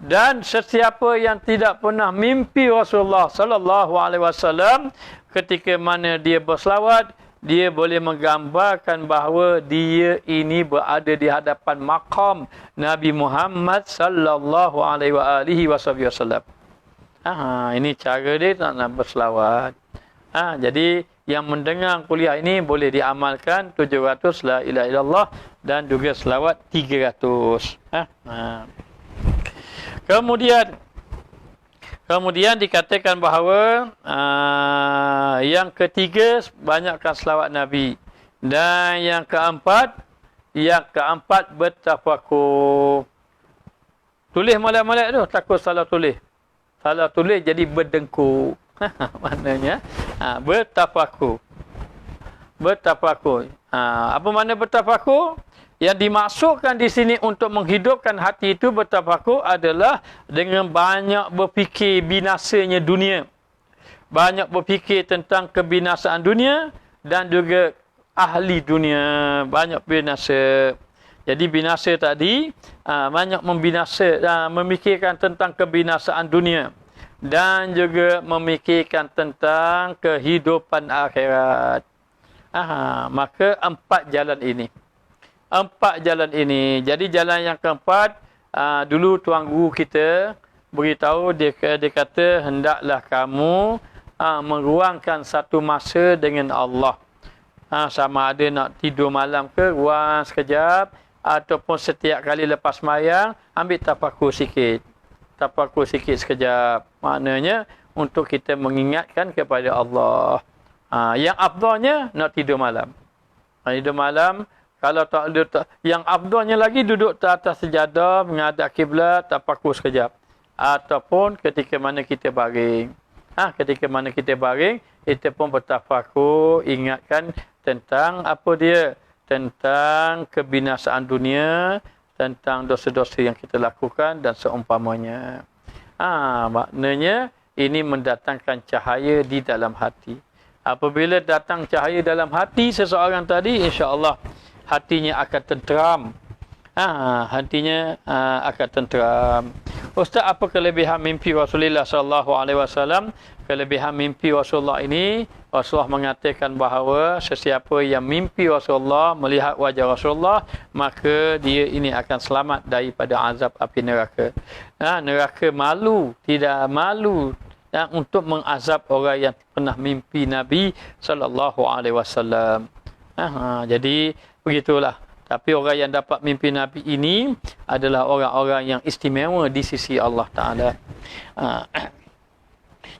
Dan sesiapa yang tidak pernah mimpi Rasulullah sallallahu alaihi wasallam ketika mana dia berselawat, dia boleh menggambarkan bahawa dia ini berada di hadapan maqam Nabi Muhammad sallallahu alaihi wasallam. Ini cara dia nak berselawat. Jadi yang mendengar kuliah ini boleh diamalkan 700 la ilaha illallah dan juga selawat 300. Kemudian dikatakan bahawa yang ketiga banyakkan selawat Nabi, dan yang keempat bertafakur. Tulis molek-molek tu, takut salah tulis. Salah tulis jadi berdengkur. Maknanya bertafakur. Apa makna bertafakur? Yang dimaksudkan di sini untuk menghidupkan hati itu bertafakur adalah dengan banyak berfikir binasanya dunia. banyak berfikir tentang kebinasaan dunia dan juga ahli dunia banyak binasa. Jadi binasa tadi banyak memikirkan tentang kebinasaan dunia dan juga memikirkan tentang kehidupan akhirat. Maka empat jalan ini. Jadi jalan yang keempat, dulu tuan guru kita beritahu, dia kata hendaklah kamu meruangkan satu masa dengan Allah. Sama ada nak tidur malam ke, ruang sekejap, ataupun setiap kali lepas sembahyang ambil tafakur sikit sekejap. Maknanya untuk kita mengingatkan kepada Allah. Yang afdalnya nak tidur malam. Tidur malam, kalau tak ada, yang afdalnya lagi duduk di atas sejadah menghadap kiblat, tafakur sekejap. Ataupun ketika mana kita baring. Ketika mana kita baring, kita pun bertafakur, ingatkan tentang apa dia? Tentang kebinasaan dunia, tentang dosa-dosa yang kita lakukan dan seumpamanya. Maknanya ini mendatangkan cahaya di dalam hati. Apabila datang cahaya dalam hati seseorang tadi, insya-Allah hatinya akan tenteram. Hatinya akan tenteram. Ustaz, apa kelebihan mimpi Rasulullah SAW? Kelebihan mimpi Rasulullah ini, Rasulullah mengatakan bahawa sesiapa yang mimpi Rasulullah, melihat wajah Rasulullah, maka dia ini akan selamat daripada azab api neraka. Neraka tidak malu untuk mengazab orang yang pernah mimpi Nabi SAW. Jadi begitulah. Tapi orang yang dapat mimpi Nabi ini adalah orang-orang yang istimewa di sisi Allah Ta'ala.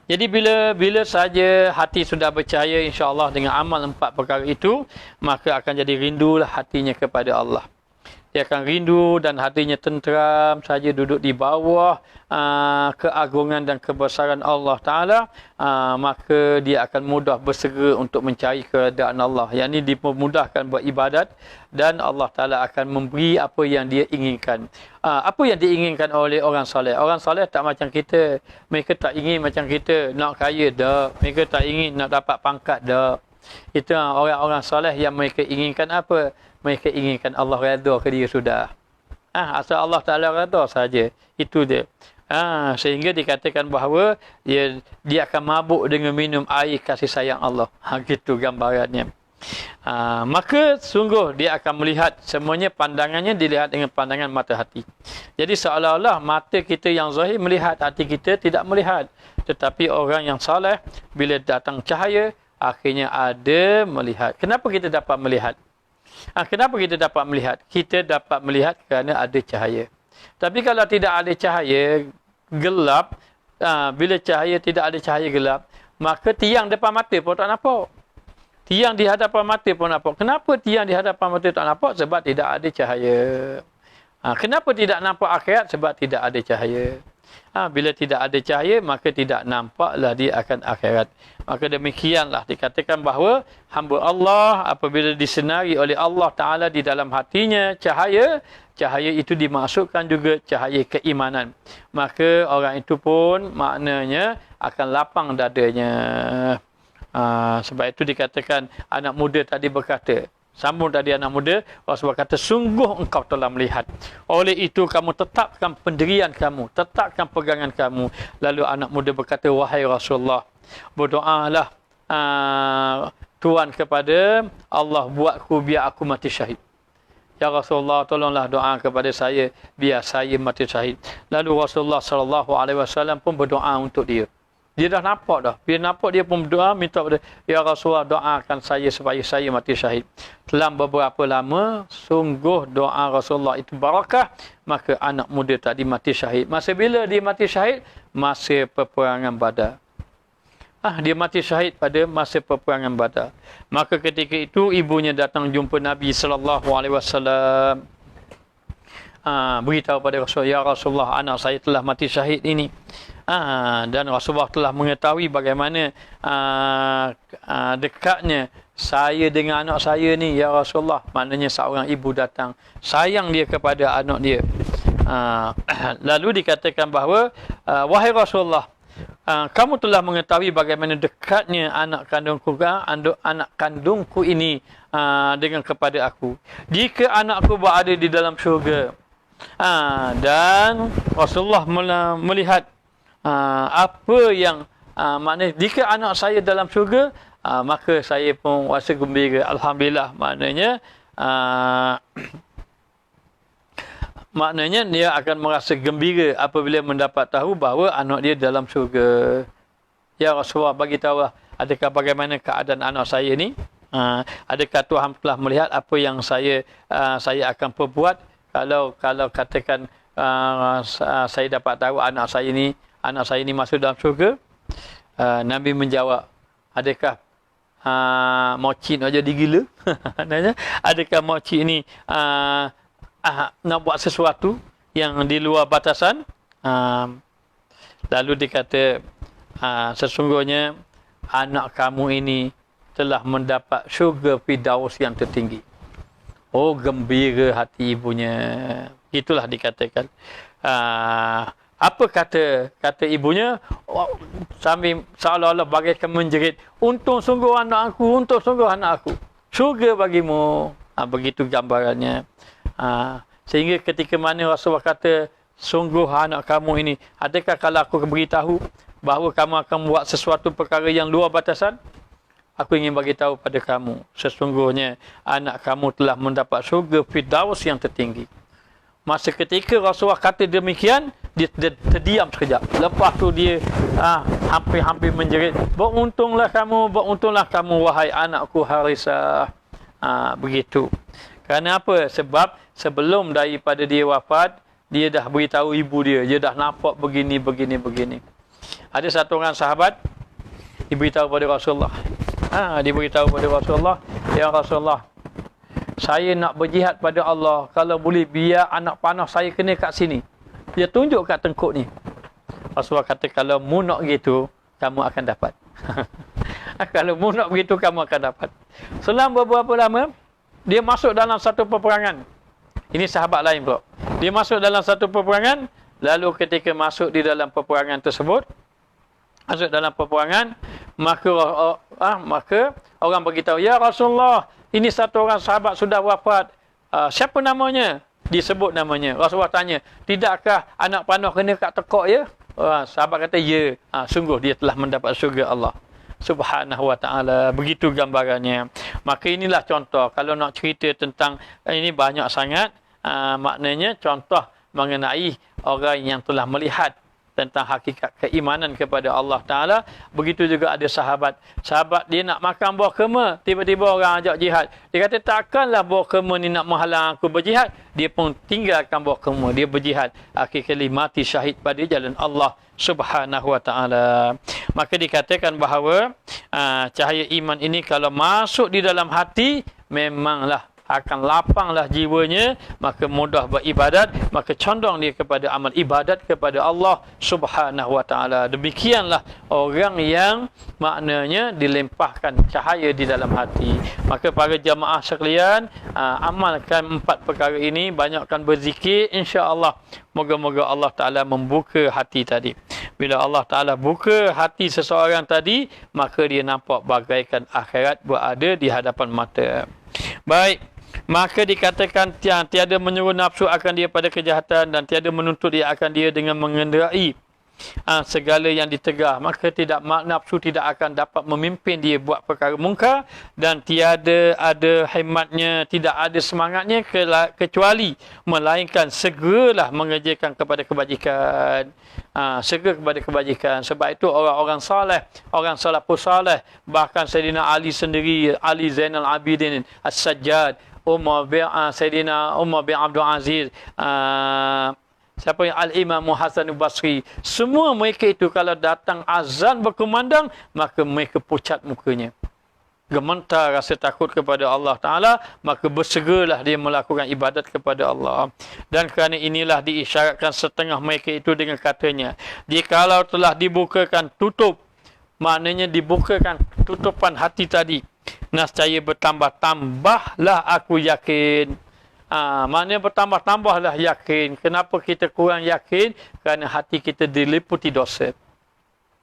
Jadi bila saja hati sudah bercahaya, insya-Allah dengan amal empat perkara itu, maka akan jadi rindulah hatinya kepada Allah. Dia akan rindu dan hatinya tenteram saja duduk di bawah keagungan dan kebesaran Allah Ta'ala. Maka dia akan mudah bersegera untuk mencari keredaan Allah. Yang ini dipermudahkan beribadat dan Allah Ta'ala akan memberi apa yang dia inginkan. Apa yang diinginkan oleh orang soleh? Orang soleh tak macam kita. Mereka tak ingin macam kita nak kaya dah. Mereka tak ingin nak dapat pangkat dah. Itu orang-orang soleh yang mereka inginkan apa? Mereka inginkan Allah redha ke dia sudah. Asal Allah Ta'ala redha saja. Itu dia. Sehingga dikatakan bahawa dia akan mabuk dengan minum air kasih sayang Allah. Gitu gambarannya. Maka sungguh dia akan melihat semuanya, pandangannya dilihat dengan pandangan mata hati. Jadi seolah-olah mata kita yang zahir melihat, hati kita tidak melihat. Tetapi orang yang saleh, bila datang cahaya, akhirnya ada melihat. Kenapa kita dapat melihat? Kenapa kita dapat melihat? Kita dapat melihat kerana ada cahaya. Tapi kalau tidak ada cahaya, gelap, bila cahaya tidak ada cahaya gelap, maka tiang depan mata pun tak nampak. Tiang di hadapan mata pun nampak. Kenapa tiang di hadapan mata tak nampak? Sebab tidak ada cahaya. Kenapa tidak nampak akhirat? Sebab tidak ada cahaya. Bila tidak ada cahaya, maka tidak nampaklah dia akan akhirat. Maka demikianlah dikatakan bahawa hamba Allah apabila disenari oleh Allah Ta'ala di dalam hatinya cahaya, cahaya itu dimasukkan juga cahaya keimanan. Maka orang itu pun maknanya akan lapang dadanya. Sebab itu dikatakan anak muda tadi berkata, sambung tadi anak muda, Rasulullah kata, sungguh engkau telah melihat. Oleh itu kamu tetapkan pendirian kamu, tetapkan pegangan kamu. Lalu anak muda berkata, wahai Rasulullah, berdoalah Tuhan kepada Allah, buatku biar aku mati syahid. Ya Rasulullah, tolonglah doa kepada saya biar saya mati syahid. Lalu Rasulullah SAW pun berdoa untuk dia. Dia dah nampak dah. Bila nampak dia pun berdoa, minta kepada, ya Rasulullah, doakan saya supaya saya mati syahid. Dalam beberapa lama, sungguh doa Rasulullah itu barakah, maka anak muda tadi mati syahid. Masa bila dia mati syahid? Masa peperangan Badar. Dia mati syahid pada masa peperangan Badar. Maka ketika itu ibunya datang jumpa Nabi SAW. Beritahu pada Rasulullah, ya Rasulullah, anak saya telah mati syahid ini. Dan Rasulullah telah mengetahui bagaimana dekatnya saya dengan anak saya ni, ya Rasulullah. Maknanya seorang ibu datang, sayang dia kepada anak dia. Lalu dikatakan bahawa, wahai Rasulullah, kamu telah mengetahui bagaimana dekatnya anak kandungku ini dengan kepada aku. Jika anakku berada di dalam syurga, dan Rasulullah melihat apa yang maknanya jika anak saya dalam syurga, maka saya pun rasa gembira. Alhamdulillah, maknanya dia akan merasa gembira apabila mendapat tahu bahawa anak dia dalam syurga. Ya Rasulullah, bagi tahu adakah bagaimana keadaan anak saya ni? Adakah Tuhan telah melihat apa yang saya akan perbuat kalau katakan saya dapat tahu anak saya ni masuk dalam syurga? Nabi menjawab, adakah mocik nak jadi gila? Adakah mocik ni nak buat sesuatu yang di luar batasan? Lalu dikata, sesungguhnya anak kamu ini telah mendapat syurga Firdaus yang tertinggi. Oh, gembira hati ibunya. Itulah dikatakan. Apa kata ibunya? Sambil seolah-olah bagaikan menjerit, untung sungguh anak aku, untung sungguh anak aku. Syurga bagimu. Begitu gambarannya. Sehingga ketika mana Rasulullah kata, sungguh anak kamu ini, adakah kalau aku beritahu bahawa kamu akan buat sesuatu perkara yang luar batasan? Aku ingin bagi tahu pada kamu, sesungguhnya anak kamu telah mendapat syurga Firdaus yang tertinggi. Masa ketika Rasulullah kata demikian, dia terdiam sekejap. Lepas tu dia hampir-hampir menjerit, beruntunglah kamu wahai anakku Harisah. Begitu. Kerana apa? Sebab sebelum daripada dia wafat, dia dah beritahu ibu dia dah nampak begini. Ada satu orang sahabat diberitahu pada Rasulullah. Diberitahu pada Rasulullah, ya Rasulullah, saya nak berjihad pada Allah. Kalau boleh biar anak panah saya kena kat sini. Dia tunjuk kat tengkuk ni. Rasulullah kata, kalau mu nak gitu, kamu akan dapat. Kalau mu nak begitu, kamu akan dapat. Selang beberapa lama, dia masuk dalam satu peperangan. Ini sahabat lain pula. Dia masuk dalam satu peperangan. Lalu ketika masuk di dalam peperangan tersebut, maka orang beritahu, ya Rasulullah, ini satu orang sahabat sudah wafat. Siapa namanya? Disebut namanya. Rasulullah tanya, tidakkah anak panah kena kat tekak ya? Sahabat kata, ya. Sungguh dia telah mendapat syurga Allah Subhanahu wa ta'ala. Begitu gambarannya. Maka inilah contoh. Kalau nak cerita tentang ini banyak sangat. Maknanya contoh mengenai orang yang telah melihat tentang hakikat keimanan kepada Allah Ta'ala. Begitu juga ada sahabat dia nak makan buah kurma, tiba-tiba orang ajak jihad. Dia kata, takkanlah buah kurma ni nak menghalang aku berjihad. Dia pun tinggalkan buah kurma, dia berjihad. Akhirnya mati syahid pada jalan Allah Subhanahu wa ta'ala. Maka dikatakan bahawa cahaya iman ini kalau masuk di dalam hati, memanglah akan lapanglah jiwanya, maka mudah beribadat, maka condong dia kepada amal ibadat kepada Allah Subhanahu wa ta'ala. Demikianlah orang yang maknanya dilempahkan cahaya di dalam hati. Maka para jamaah sekalian, amalkan 4 perkara ini, banyakkan berzikir, insya-Allah. Moga-moga Allah Ta'ala membuka hati tadi. Bila Allah Ta'ala buka hati seseorang tadi, maka dia nampak bagaikan akhirat berada di hadapan mata. Baik, maka dikatakan tiada menyuruh nafsu akan dia pada kejahatan, dan tiada menuntut dia akan dia dengan mengenderai segala yang ditegah. Maka nafsu tidak akan dapat memimpin dia buat perkara mungkar, dan tiada ada hikmatnya, tidak ada semangatnya kecuali melainkan segeralah mengerjakan kepada kebajikan. Segera kepada kebajikan. Sebab itu orang-orang saleh, orang salafus saleh, bahkan Sayyidina Ali sendiri, Ali Zainal Abidin As-Sajjad, Sayyidina Umar bin Abdul Aziz, siapa yang Al-Imam Hasan Basri, semua mereka itu kalau datang azan berkumandang, maka mereka pucat mukanya, gemetar rasa takut kepada Allah Ta'ala, maka bersegeralah dia melakukan ibadat kepada Allah. Dan kerana inilah diisyaratkan setengah mereka itu dengan katanya, jikalau telah dibukakan tutup, maknanya dibukakan tutupan hati tadi, nascaya bertambah-tambahlah aku yakin. Maknanya bertambah-tambahlah yakin. Kenapa kita kurang yakin? Kerana hati kita diliputi dosa.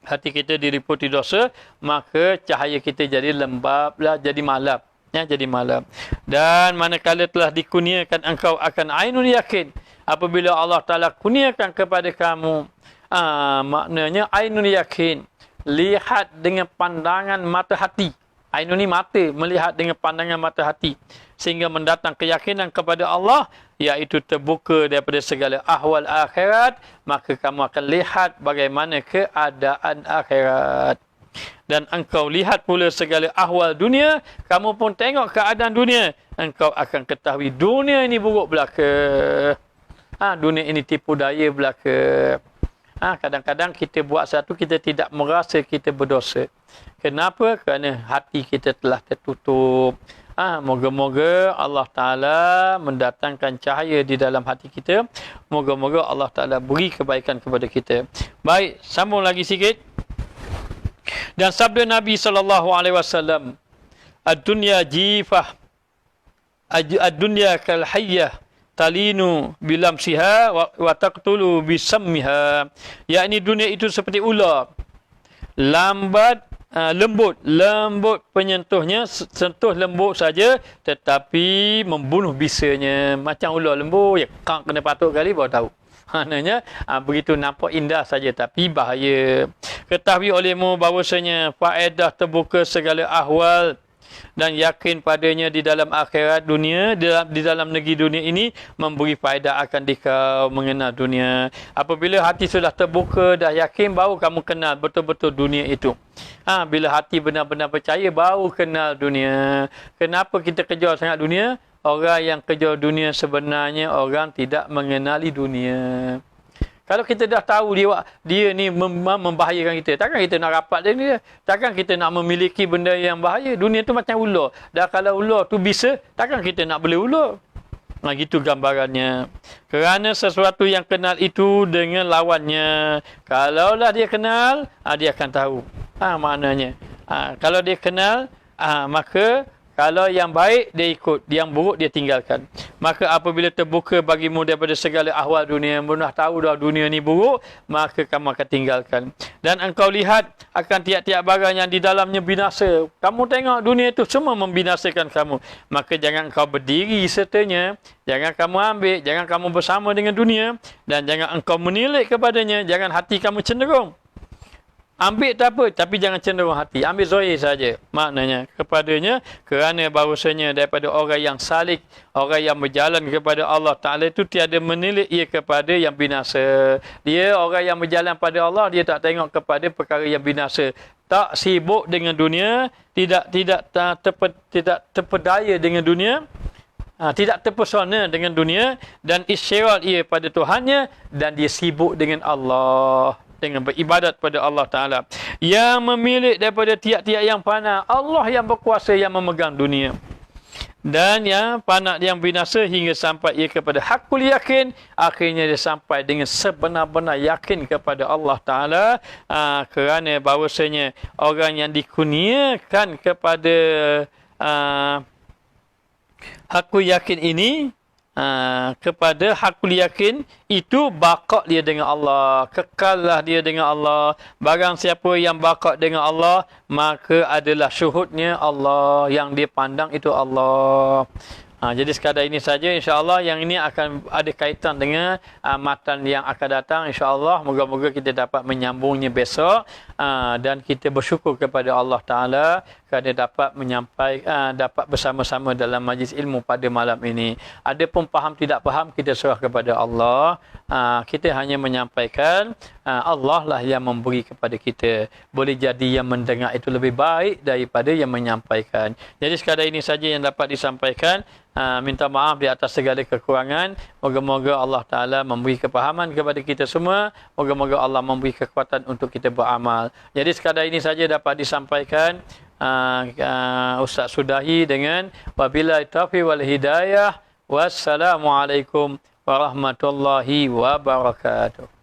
hati kita diliputi dosa, maka cahaya kita jadi lembablah, jadi malam. Ya, jadi malam. Dan manakala telah dikurniakan engkau akan ainul yakin, apabila Allah Ta'ala kurniakan kepada kamu, maknanya ainul yakin, lihat dengan pandangan mata hati. Ainun ni mata, melihat dengan pandangan mata hati, sehingga mendatang keyakinan kepada Allah, iaitu terbuka daripada segala ahwal akhirat, maka kamu akan lihat bagaimana keadaan akhirat. Dan engkau lihat pula segala ahwal dunia, kamu pun tengok keadaan dunia, engkau akan ketahui dunia ini buruk belaka. Dunia ini tipu daya belaka. Kadang-kadang kita buat satu, kita tidak merasa kita berdosa. Kenapa? Kerana hati kita telah tertutup. Moga-moga Allah Ta'ala mendatangkan cahaya di dalam hati kita. Moga-moga Allah Ta'ala beri kebaikan kepada kita. Baik, sambung lagi sikit. Dan sabda Nabi SAW, ad-dunya jifah, ad-dunya kal hayyah, talinu bilamsiha wa taqtulu bisammiha. Yakni dunia itu seperti ular, lambat, lembut penyentuhnya, sentuh lembut saja, tetapi membunuh bisanya. Macam ular lembut, kena patuk kali baru tahu. Maknanya begitu nampak indah saja, tapi bahaya. Ketahui olehmu bahawasanya faedah terbuka segala ahwal dan yakin padanya di dalam akhirat dunia, di dalam negeri dunia ini memberi faedah akan dikau mengenal dunia. Apabila hati sudah terbuka, dah yakin, baru kamu kenal betul-betul dunia itu. Bila hati benar-benar percaya, baru kenal dunia. Kenapa kita kejar sangat dunia? Orang yang kejar dunia sebenarnya orang tidak mengenali dunia. Kalau kita dah tahu dia ni membahayakan kita, takkan kita nak rapat dengan dia? Takkan kita nak memiliki benda yang bahaya? Dunia tu macam ular. Dah kalau ular tu bisa, takkan kita nak beli ular? Gitu gambarannya. Kerana sesuatu yang kenal itu dengan lawannya. Kalaulah dia kenal, dia akan tahu. Maknanya. Kalau dia kenal, maka kalau yang baik dia ikut, yang buruk dia tinggalkan. Maka apabila terbuka bagimu daripada segala ahwal dunia, mudah tahu dah dunia ni buruk, maka kamu akan tinggalkan. Dan engkau lihat akan tiap-tiap barang yang di dalamnya binasa. Kamu tengok dunia itu semua membinasakan kamu. Maka jangan engkau berdiri sertanya, jangan kamu ambil, jangan kamu bersama dengan dunia, dan jangan engkau menilik kepadanya, jangan hati kamu cenderung. Ambil tak apa, tapi jangan cenderung hati. Ambil zahir saja. Maknanya kepadanya, kerana bahawasanya daripada orang yang salik, orang yang berjalan kepada Allah Ta'ala itu tiada menilik ia kepada yang binasa. Dia orang yang berjalan pada Allah, dia tak tengok kepada perkara yang binasa. Tak sibuk dengan dunia, tidak terpedaya dengan dunia, tidak terpesona dengan dunia, dan isyarat ia pada Tuhannya, dan dia sibuk dengan Allah, dengan beribadat pada Allah Ta'ala. Yang memilih daripada tiap-tiap yang fana, Allah yang berkuasa yang memegang dunia. Dan yang fana yang binasa hingga sampai ia kepada hakul yakin, akhirnya dia sampai dengan sebenar-benar yakin kepada Allah Ta'ala. Kerana bahawasanya orang yang dikurniakan kepada hakul yakin ini, kepada hakul yakin itu baqa' dia dengan Allah, kekallah dia dengan Allah. Barang siapa yang baqa' dengan Allah, maka adalah syuhudnya Allah, yang dia pandang itu Allah. Jadi sekadar ini saja, insya-Allah. Yang ini akan ada kaitan dengan matan yang akan datang, insya-Allah. Moga-moga kita dapat menyambungnya besok, dan kita bersyukur kepada Allah Ta'ala kerana dapat menyampaikan, dapat bersama-sama dalam majlis ilmu pada malam ini. Ada pun faham tidak faham, kita serah kepada Allah. Kita hanya menyampaikan, Allah lah yang memberi kepada kita. Boleh jadi yang mendengar itu lebih baik daripada yang menyampaikan. Jadi sekadar ini saja yang dapat disampaikan. Minta maaf di atas segala kekurangan. Moga-moga Allah Ta'ala memberi kepahaman kepada kita semua. Moga-moga Allah memberi kekuatan untuk kita beramal. Jadi sekadar ini saja dapat disampaikan. Ustaz sudahi dengan wabillahi taufiq wal hidayah. Wassalamualaikum warahmatullahi wabarakatuh.